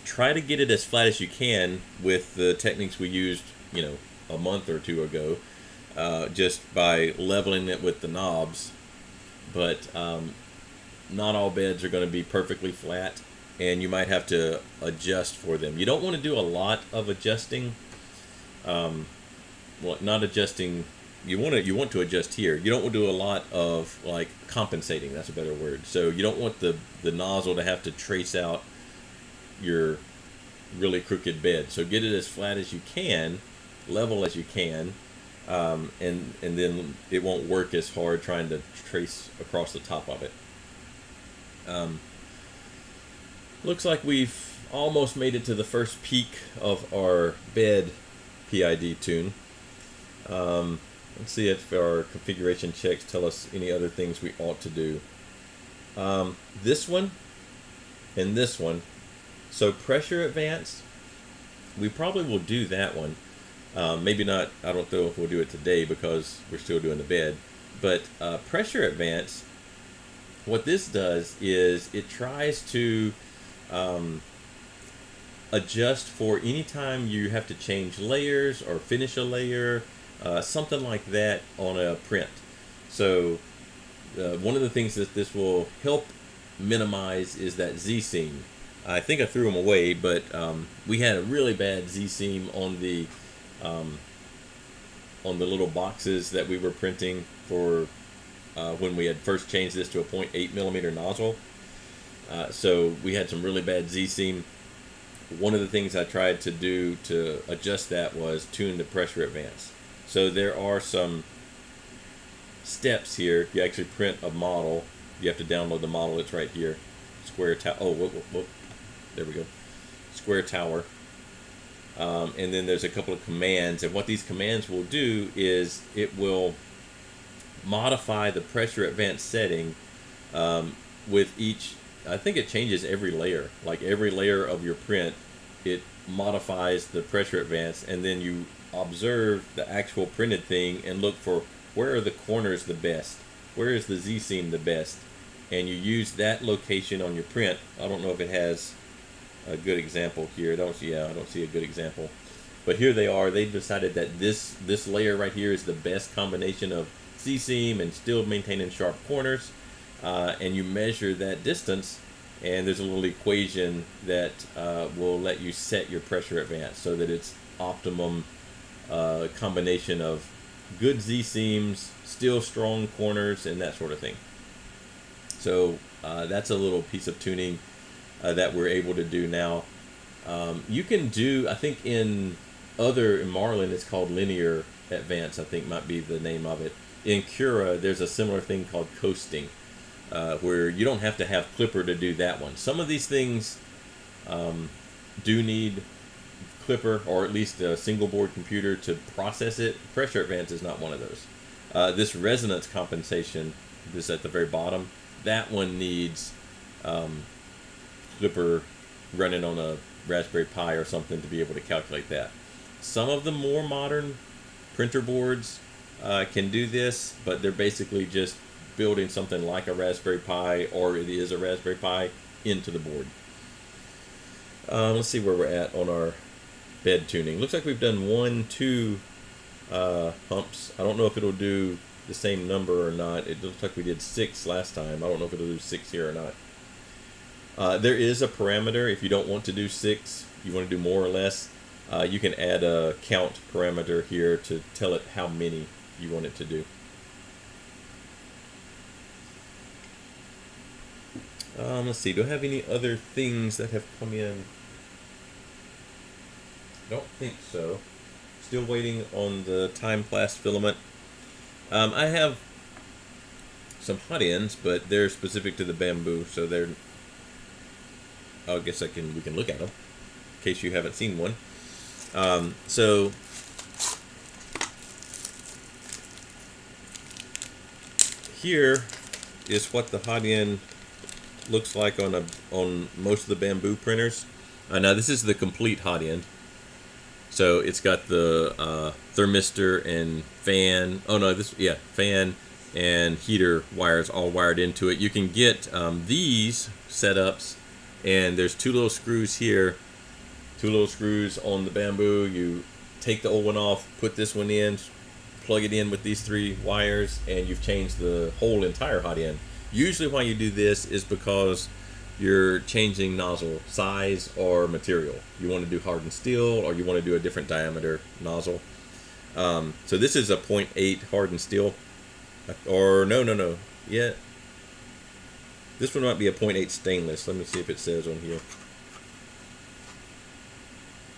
S1: Try to get it as flat as you can with the techniques we used, a month or two ago, just by leveling it with the knobs. But not all beds are going to be perfectly flat, and you might have to adjust for them. You don't want to do a lot of adjusting. Well, not adjusting. You want to adjust here. You don't want to do a lot of like compensating. That's a better word. So you don't want the nozzle to have to trace out your really crooked bed. So get it as flat as you can, level as you can, and then it won't work as hard trying to trace across the top of it. Looks like we've almost made it to the first peak of our bed PID tune. Let's see if our configuration checks tell us any other things we ought to do. This one and this one. So pressure advance, we probably will do that one. Maybe not, I don't know if we'll do it today because we're still doing the bed. But pressure advance, what this does is it tries to adjust for any time you have to change layers or finish a layer, something like that on a print. So one of the things that this will help minimize is that Z-seam. I think I threw them away, but we had a really bad Z-seam on the little boxes that we were printing for when we had first changed this to a 0.8 millimeter nozzle. So we had some really bad Z-seam. One of the things I tried to do to adjust that was tune the pressure advance. So there are some steps here. You actually print a model. You have to download the model. It's right here. Square tower. Oh, whoop. There we go. Square tower. And then there's a couple of commands. And what these commands will do is it will modify the pressure advance setting with each. I think it changes every layer. Like every layer of your print, it modifies the pressure advance, and then you observe the actual printed thing and look for where are the corners the best, where is the Z-seam the best, and you use that location on your print. I don't know if it has a good example here. I don't see a good example, but here they are. They decided that this layer right here is the best combination of Z-seam and still maintaining sharp corners. And you measure that distance and there's a little equation that will let you set your pressure advance so that it's optimum combination of good Z-seams, still strong corners, and that sort of thing. So that's a little piece of tuning that we're able to do now. You can do, I think in Marlin it's called linear advance, I think might be the name of it. In Cura there's a similar thing called coasting, where you don't have to have Klipper to do that one. Some of these things do need Klipper, or at least a single board computer to process it. Pressure advance is not one of those. This resonance compensation, this at the very bottom, that one needs Klipper running on a Raspberry Pi or something to be able to calculate that. Some of the more modern printer boards can do this, but they're basically just building something like a Raspberry Pi, or it is a Raspberry Pi, into the board. Let's see where we're at on our bed tuning. Looks like we've done 2 humps. I don't know if it'll do the same number or not. It looks like we did 6 last time. I don't know if it'll do 6 here or not. There is a parameter. If you don't want to do 6, you want to do more or less, you can add a count parameter here to tell it how many you want it to do. Let's see, do I have any other things that have come in? Don't think so. Still waiting on the time-class filament. I have some hot ends, but they're specific to the bamboo, so they're... I guess we can look at them in case you haven't seen one. So here is what the hot end looks like on most of the bamboo printers. Now this is the complete hot end. So it's got the thermistor and fan. Oh no, fan and heater wires all wired into it. You can get these setups, and there's 2 little screws here, 2 little screws on the bamboo. You take the old one off, put this one in, plug it in with these 3 wires, and you've changed the whole entire hot end. Usually why you do this is because you're changing nozzle size or material. You want to do hardened steel, or you want to do a different diameter nozzle. So this is a 0.8 hardened steel, or no. Yeah, this one might be a 0.8 stainless. Let me see if it says on here.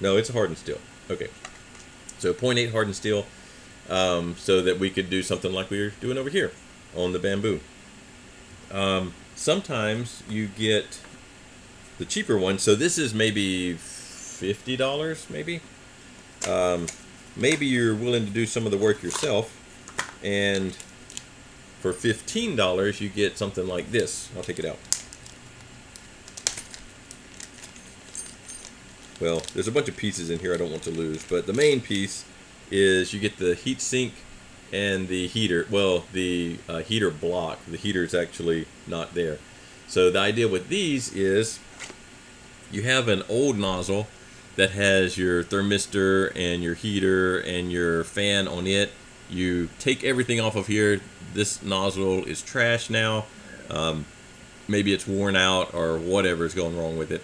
S1: No, it's a hardened steel. Okay, so 0.8 hardened steel, so that we could do something like we were doing over here on the bamboo. Sometimes you get the cheaper one. So this is maybe $50, maybe. Maybe you're willing to do some of the work yourself, and for $15 you get something like this. I'll take it out. Well, there's a bunch of pieces in here I don't want to lose, but the main piece is you get the heat sink and the heater. Well, the heater block. The heater is actually not there. So the idea with these is you have an old nozzle that has your thermistor and your heater and your fan on it. You take everything off of here. This nozzle is trash now. Maybe it's worn out or whatever is going wrong with it.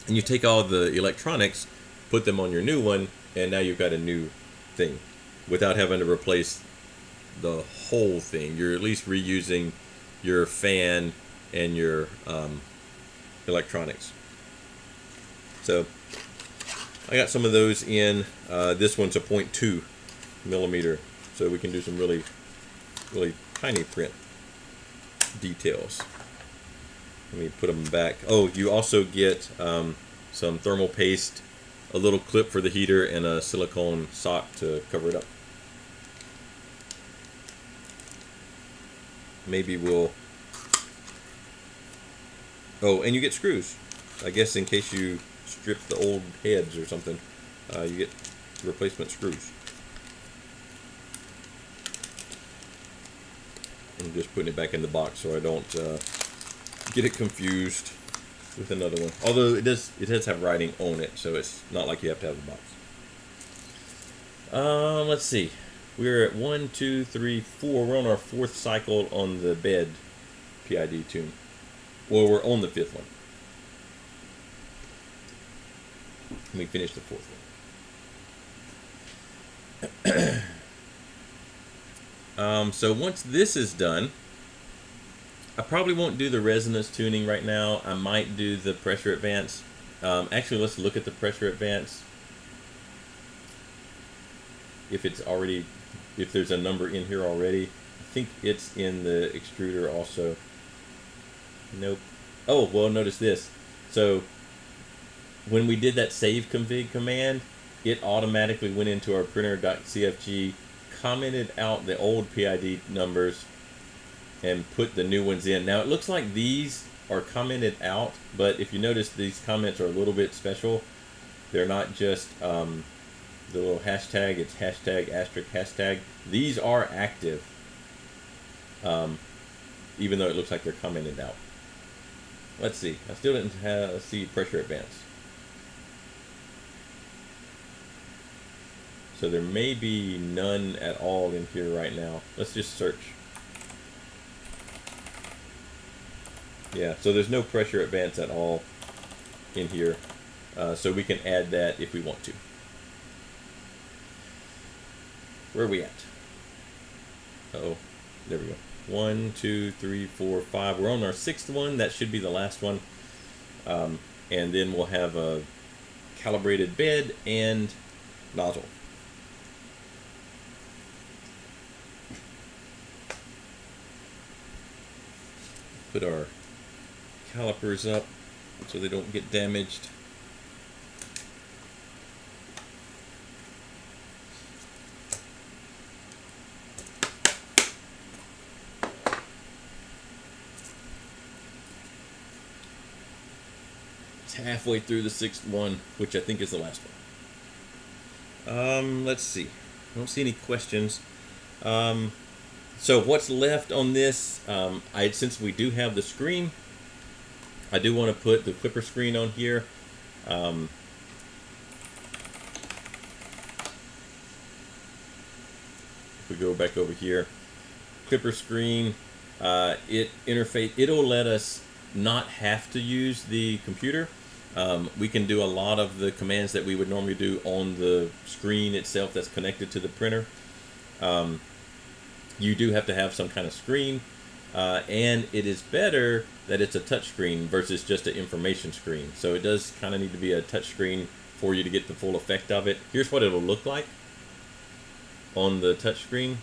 S1: And you take all the electronics, put them on your new one, and now you've got a new thing without having to replace the whole thing. You're at least reusing your fan and your electronics. So I got some of those in. This one's a 0.2 millimeter, so we can do some really tiny print details. Let me put them back. Oh, you also get some thermal paste, a little clip for the heater, and a silicone sock to cover it up. Maybe we'll... Oh, and you get screws. I guess in case you strip the old heads or something, you get replacement screws. I'm just putting it back in the box so I don't get it confused with another one. Although it does have writing on it, so it's not like you have to have a box. Let's see. We're at 1, 2, 3, 4. We're on our 4th cycle on the bed PID tune. Well, we're on the 5th one. Let me finish the 4th one. So once this is done, I probably won't do the resonance tuning right now. I might do the pressure advance. Actually, let's look at the pressure advance. If it's already, if there's a number in here already. I think it's in the extruder also. Nope. Oh, well, notice this. So when we did that save config command, it automatically went into our printer.cfg, commented out the old PID numbers, and put the new ones in. Now it looks like these are commented out, but if you notice, these comments are a little bit special. They're not just the little hashtag, it's hashtag asterisk hashtag. These are active, even though it looks like they're commented out. Let's see, I still didn't have, let's see, pressure advance. So there may be none at all in here right now. Let's just search. Yeah, so there's no pressure advance at all in here. So we can add that if we want to. Where are we at? Uh-oh, there we go. 1, 2, 3, 4, 5. We're on our 6th one. That should be the last one. And then we'll have a calibrated bed and nozzle. Put our calipers up so they don't get damaged. It's halfway through the 6th one, which I think is the last one. Let's see. I don't see any questions. So what's left on this, since we do have the screen, I do want to put the KlipperScreen on here. If we go back over here, KlipperScreen, it'll let us not have to use the computer. We can do a lot of the commands that we would normally do on the screen itself that's connected to the printer. You do have to have some kind of screen, and it is better that it's a touch screen versus just an information screen. So it does kind of need to be a touch screen for you to get the full effect of it. Here's what it'll look like on the touch screen.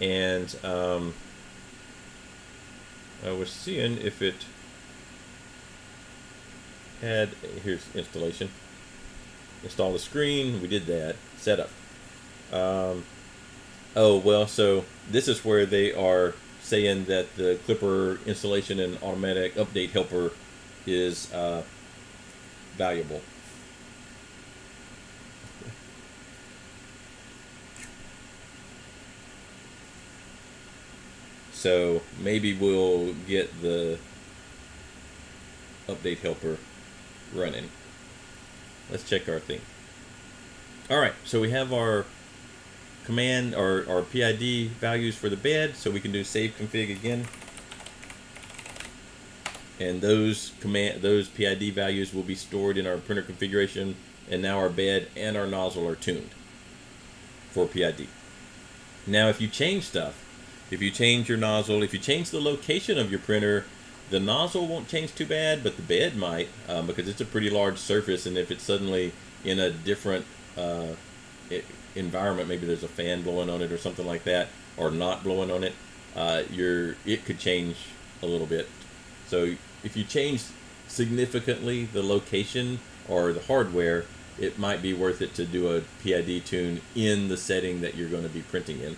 S1: And I was seeing if it had, here's installation. Install the screen, we did that. Setup. Oh, well, so this is where they are saying that the Klipper installation and automatic update helper is valuable. So maybe we'll get the update helper running. Let's check our thing. All right, so we have our command or our PID values for the bed, so we can do save config again, and those PID values will be stored in our printer configuration, and now our bed and our nozzle are tuned for PID. Now if you change stuff, if you change your nozzle, if you change the location of your printer, the nozzle won't change too bad, but the bed might, because it's a pretty large surface, and if it's suddenly in a different environment, maybe there's a fan blowing on it or something like that, or not blowing on it, it could change a little bit. So if you change significantly the location or the hardware, it might be worth it to do a PID tune in the setting that you're going to be printing in.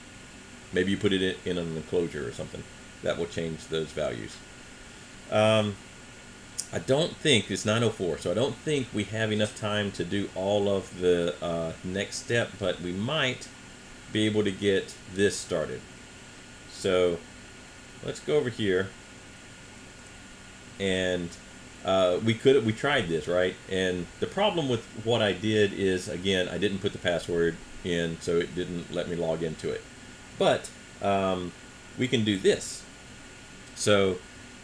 S1: Maybe you put it in an enclosure or something. That will change those values. I don't think, it's 9:04, so I don't think we have enough time to do all of the next step, but we might be able to get this started. So let's go over here, and we tried this, right? And the problem with what I did is, again, I didn't put the password in, so it didn't let me log into it. But we can do this. So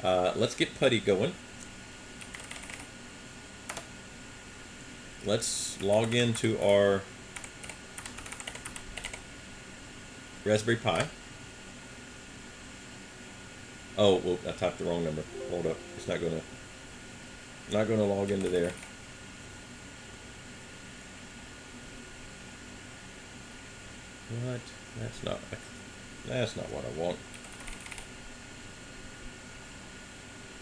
S1: Let's get putty going. Let's log into our Raspberry Pi. Oh, well, I typed the wrong number. Hold up. It's not gonna log into there. What? That's not what I want.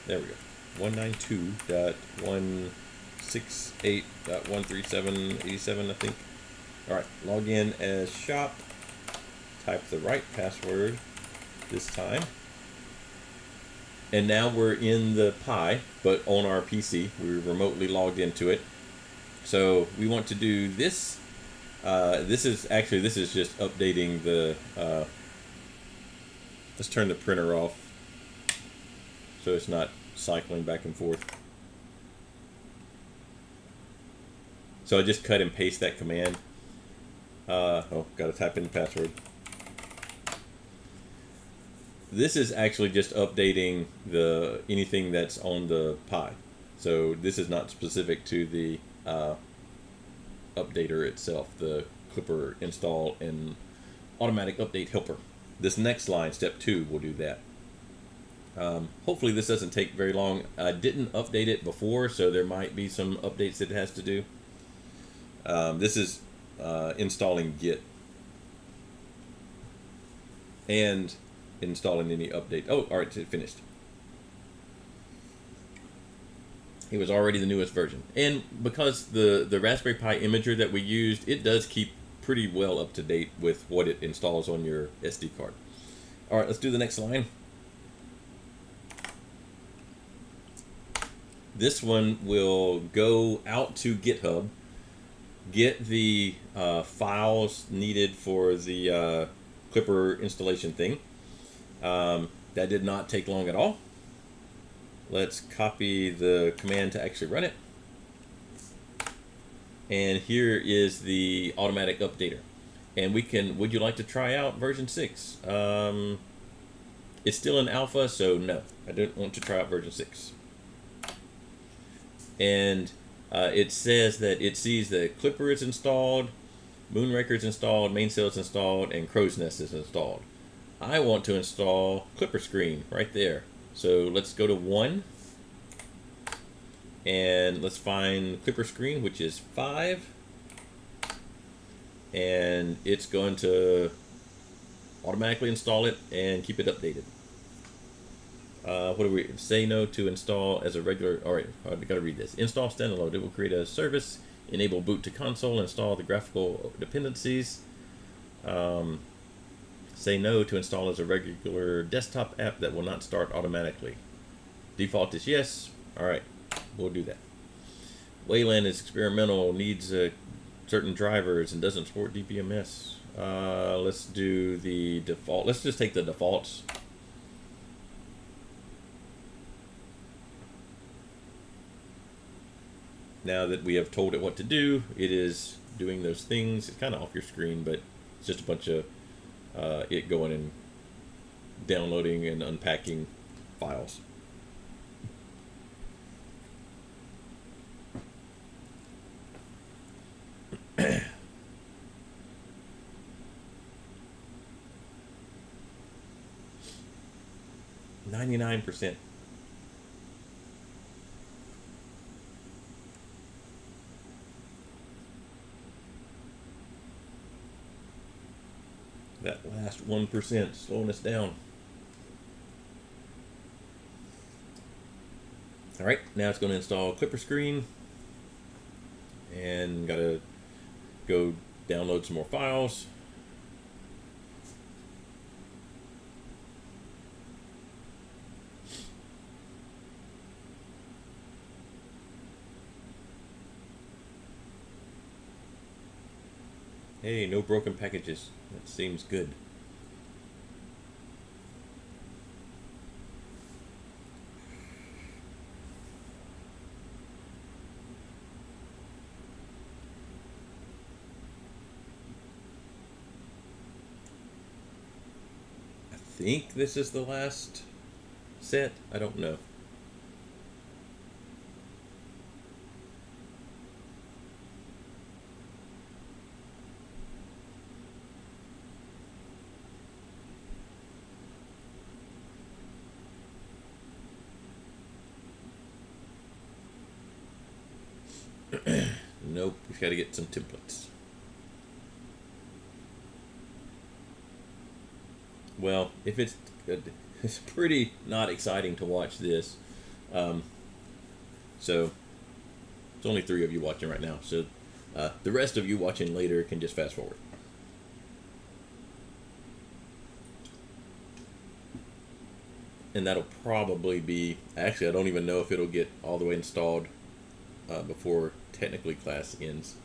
S1: There we go. 192.168.137.87, I think. Alright, log in as shop. Type the right password this time. And now we're in the Pi, but on our PC. We're remotely logged into it. So we want to do this. This is just updating the. Let's turn the printer off so it's not cycling back and forth. So I just cut and paste that command. Oh, gotta type in the password. This is actually just updating anything that's on the Pi. So this is not specific to the updater itself, the Klipper install and automatic update helper. This next line, step 2, will do that. Hopefully this doesn't take very long. I didn't update it before, so there might be some updates it has to do. This is installing Git and installing any update. Oh, all right, it finished. It was already the newest version. And because the Raspberry Pi imager that we used, it does keep pretty well up to date with what it installs on your SD card. All right, let's do the next line. This one will go out to GitHub, get the files needed for the Klipper installation thing. That did not take long at all. Let's copy the command to actually run it. And here is the automatic updater. And would you like to try out version 6? It's still in alpha, so no, I don't want to try out version 6. And it says that it sees that Klipper is installed, Moonraker is installed, Mainsail is installed, and Crow's Nest is installed. I want to install KlipperScreen right there. So let's go to 1 and let's find KlipperScreen, which is 5, and it's going to automatically install it and keep it updated. What do we say no to install as a regular? All right, I've got to read this. Install standalone. It will create a service, enable boot to console, install the graphical dependencies. Say no to install as a regular desktop app that will not start automatically. Default is yes. All right, we'll do that. Wayland is experimental, needs certain drivers, and doesn't support DPMS. Let's do the default. Let's just take the defaults. Now that we have told it what to do, it is doing those things. It's kind of off your screen, but it's just a bunch of it going and downloading and unpacking files. %. That last 1% slowing us down. All right, now it's going to install KlipperScreen, and got to go download some more files. Hey, no broken packages. That seems good. I think this is the last set? I don't know. Nope, we've got to get some templates. Well, if it's pretty not exciting to watch this. So it's only 3 of you watching right now. So the rest of you watching later can just fast forward. And that'll probably be, actually I don't even know if it'll get all the way installed before technically class ends.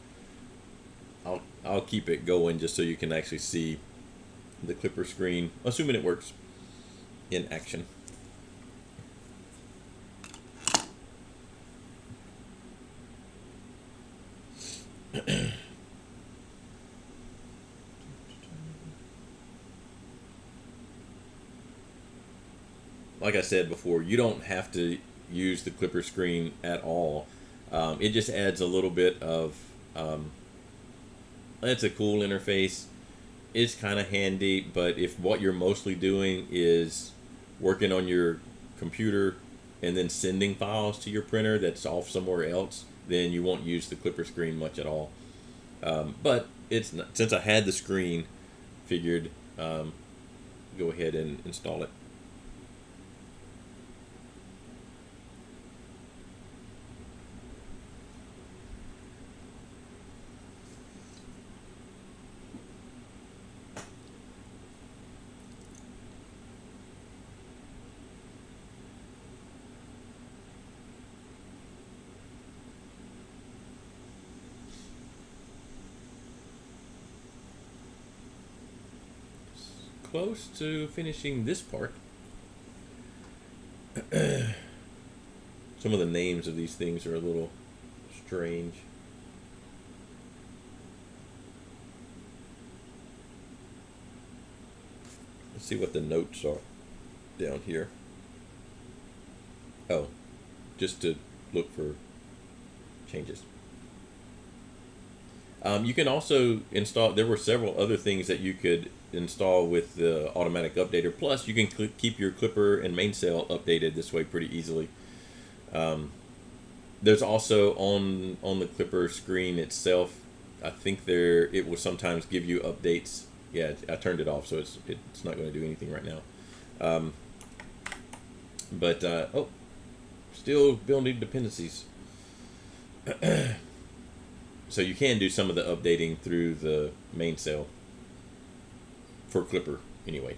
S1: I'll keep it going just so you can actually see the KlipperScreen, assuming it works, in action. Like I said before, you don't have to use the KlipperScreen at all. It just adds a little bit of, it's a cool interface. It's kind of handy, but if what you're mostly doing is working on your computer and then sending files to your printer that's off somewhere else, then you won't use the KlipperScreen much at all. But it's not, since I had the screen, figured go ahead and install it. Close to finishing this part. Some of the names of these things are a little strange. Let's see what the notes are down here. Oh, just to look for changes. You can also install, there were several other things that you could install with the automatic updater. Plus, you can keep your Klipper and mainsail updated this way pretty easily. There's also on the KlipperScreen itself, I think it will sometimes give you updates. Yeah, I turned it off, so it's not going to do anything right now. Oh, still building dependencies. So you can do some of the updating through the mainsail for Klipper anyway.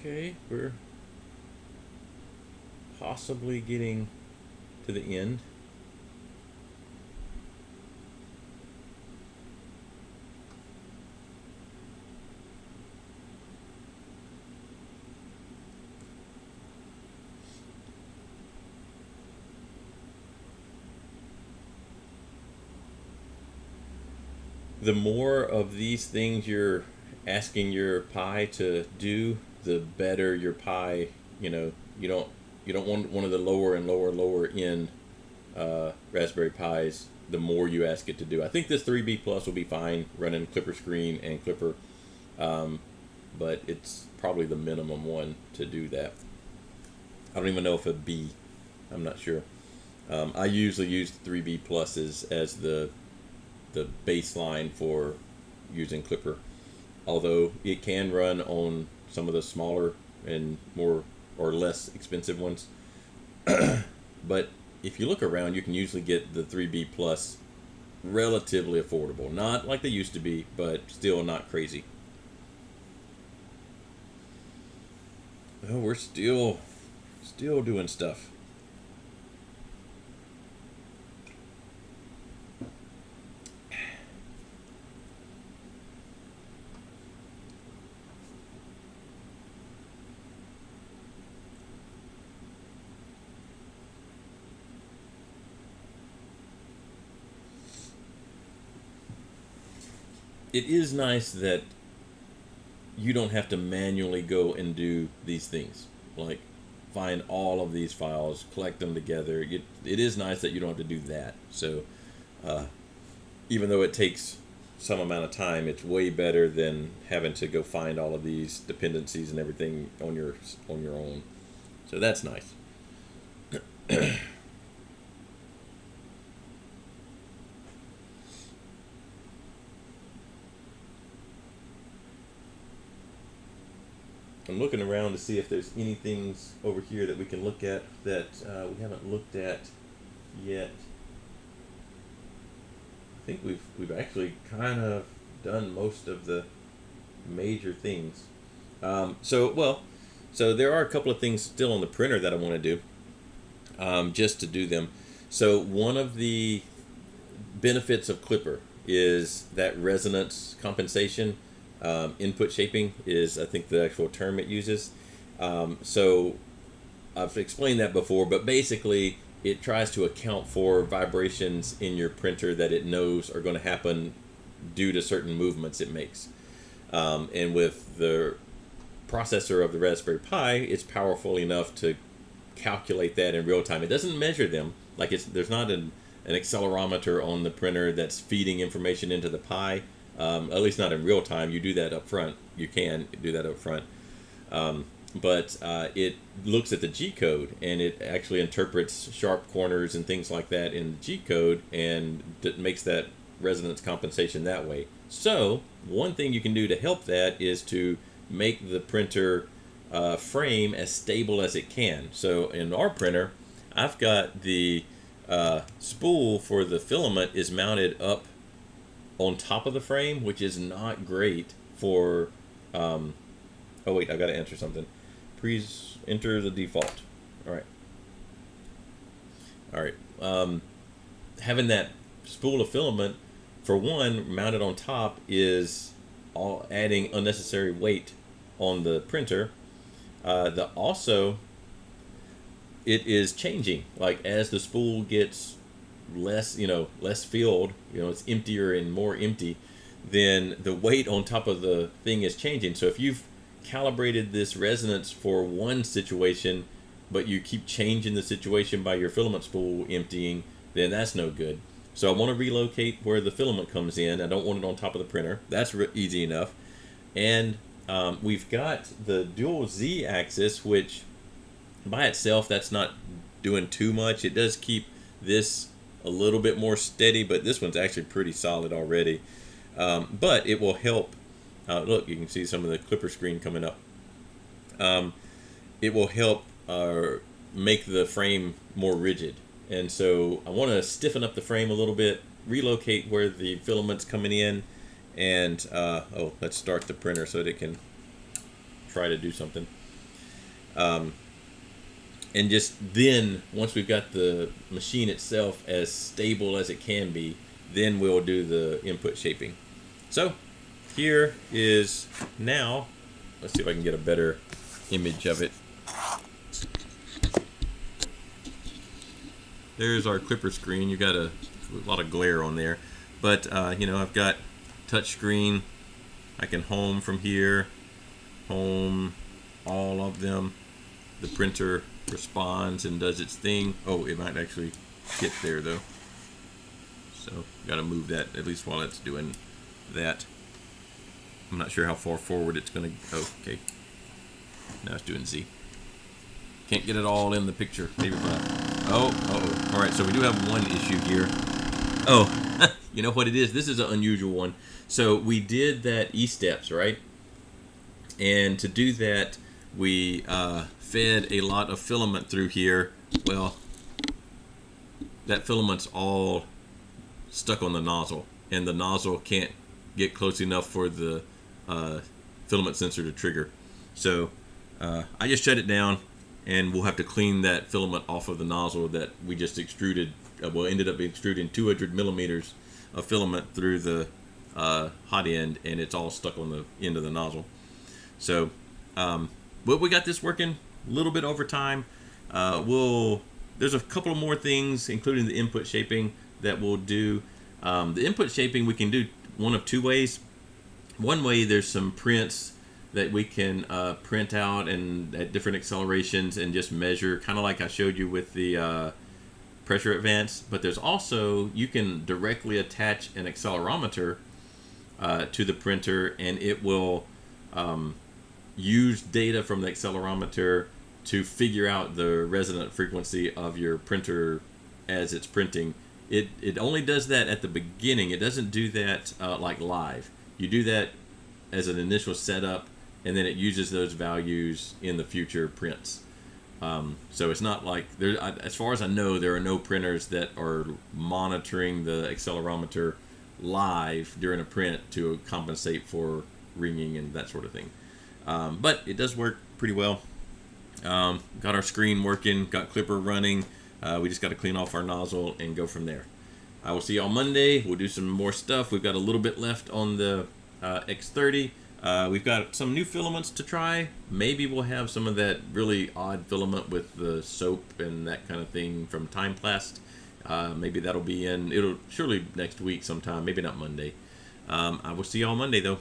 S1: Okay, we're possibly getting to the end. The more of these things you're asking your Pi to do, the better your Pi. You know, you don't want one of the lower and lower end Raspberry Pis. The more you ask it to do, I think this 3B Plus will be fine running KlipperScreen and Klipper, but it's probably the minimum one to do that. I don't even know if a B. I'm not sure. I usually use 3B Pluses as the baseline for using Klipper, although it can run on some of the smaller and more or less expensive ones. But if you look around, you can usually get the 3B Plus relatively affordable. Not like they used to be, but still not crazy. Oh, we're still doing stuff. it is nice that you don't have to manually go and do these things, like find all of these files, collect them together. It is nice that you don't have to do that. So even though it takes some amount of time, it's way better than having to go find all of these dependencies and everything on your own. So that's nice. I'm looking around to see if there's any things over here that we can look at that we haven't looked at yet. I think we've actually kind of done most of the major things. So there are a couple of things still on the printer that I want to do, just to do them. So one of the benefits of Klipper is that resonance compensation. Input shaping is, I think, the actual term it uses. So I've explained that before, but basically it tries to account for vibrations in your printer that it knows are going to happen due to certain movements it makes. And with the processor of the Raspberry Pi, it's powerful enough to calculate that in real time. It doesn't measure them, like there's not an accelerometer on the printer that's feeding information into the Pi. At least not in real time. You do that up front. You can do that up front. But it looks at the G code, and it actually interprets sharp corners and things like that in the G code, and makes that resonance compensation that way. So one thing you can do to help that is to make the printer frame as stable as it can. So in our printer, I've got the spool for the filament is mounted up on top of the frame, which is not great for oh wait, I gotta enter something. Please enter the default. All right. Having that spool of filament, for one, mounted on top is all adding unnecessary weight on the printer. Also, it is changing, like as the spool gets less filled, it's emptier and more empty, then the weight on top of the thing is changing. So if you've calibrated this resonance for one situation, but you keep changing the situation by your filament spool emptying, then that's no good. So I want to relocate where the filament comes in. I don't want it on top of the printer. That's easy enough. And we've got the dual Z axis, which by itself, that's not doing too much. It does keep this a little bit more steady, but this one's actually pretty solid already. But it will help. Look, you can see some of the KlipperScreen coming up. It will help make the frame more rigid. And so I want to stiffen up the frame a little bit, relocate where the filament's coming in, and let's start the printer so that it can try to do something. And just then, once we've got the machine itself as stable as it can be, then we'll do the input shaping. So here is now, let's see if I can get a better image of it. There's our KlipperScreen. You got a lot of glare on there, but I've got touch screen. I can home from here, home all of them. The printer responds and does its thing. Oh, it might actually get there though, so got to move that at least while it's doing that. I'm not sure how far forward it's going to go. Okay, now it's doing Z. Can't get it all in the picture. Maybe not. All right, so we do have one issue here. Oh, you know what it is? This is an unusual one. So we did that E-steps, right? And to do that, we fed a lot of filament through here. Well, that filament's all stuck on the nozzle, and the nozzle can't get close enough for the filament sensor to trigger. So I just shut it down, and we'll have to clean that filament off of the nozzle that we just extruded. Ended up extruding 200 millimeters of filament through the hot end, and it's all stuck on the end of the nozzle. So but we got this working a little bit over time. There's a couple of more things, including the input shaping, that we'll do. The input shaping we can do one of two ways. one way, there's some prints that we can print out and at different accelerations and just measure, kind of like I showed you with the pressure advance. But there's also, you can directly attach an accelerometer to the printer, and it will use data from the accelerometer to figure out the resonant frequency of your printer as it's printing. It only does that at the beginning. It doesn't do that like live. You do that as an initial setup, and then it uses those values in the future prints. So it's not like there. As far as I know, there are no printers that are monitoring the accelerometer live during a print to compensate for ringing and that sort of thing. But it does work pretty well. Got our screen working, got Klipper running. We just got to clean off our nozzle and go from there. I will see y'all Monday. We'll do some more stuff. We've got a little bit left on the X30. We've got some new filaments to try. Maybe we'll have some of that really odd filament with the soap and that kind of thing from Timeplast. Maybe that'll be in. It'll surely next week sometime. Maybe not Monday. I will see y'all Monday though.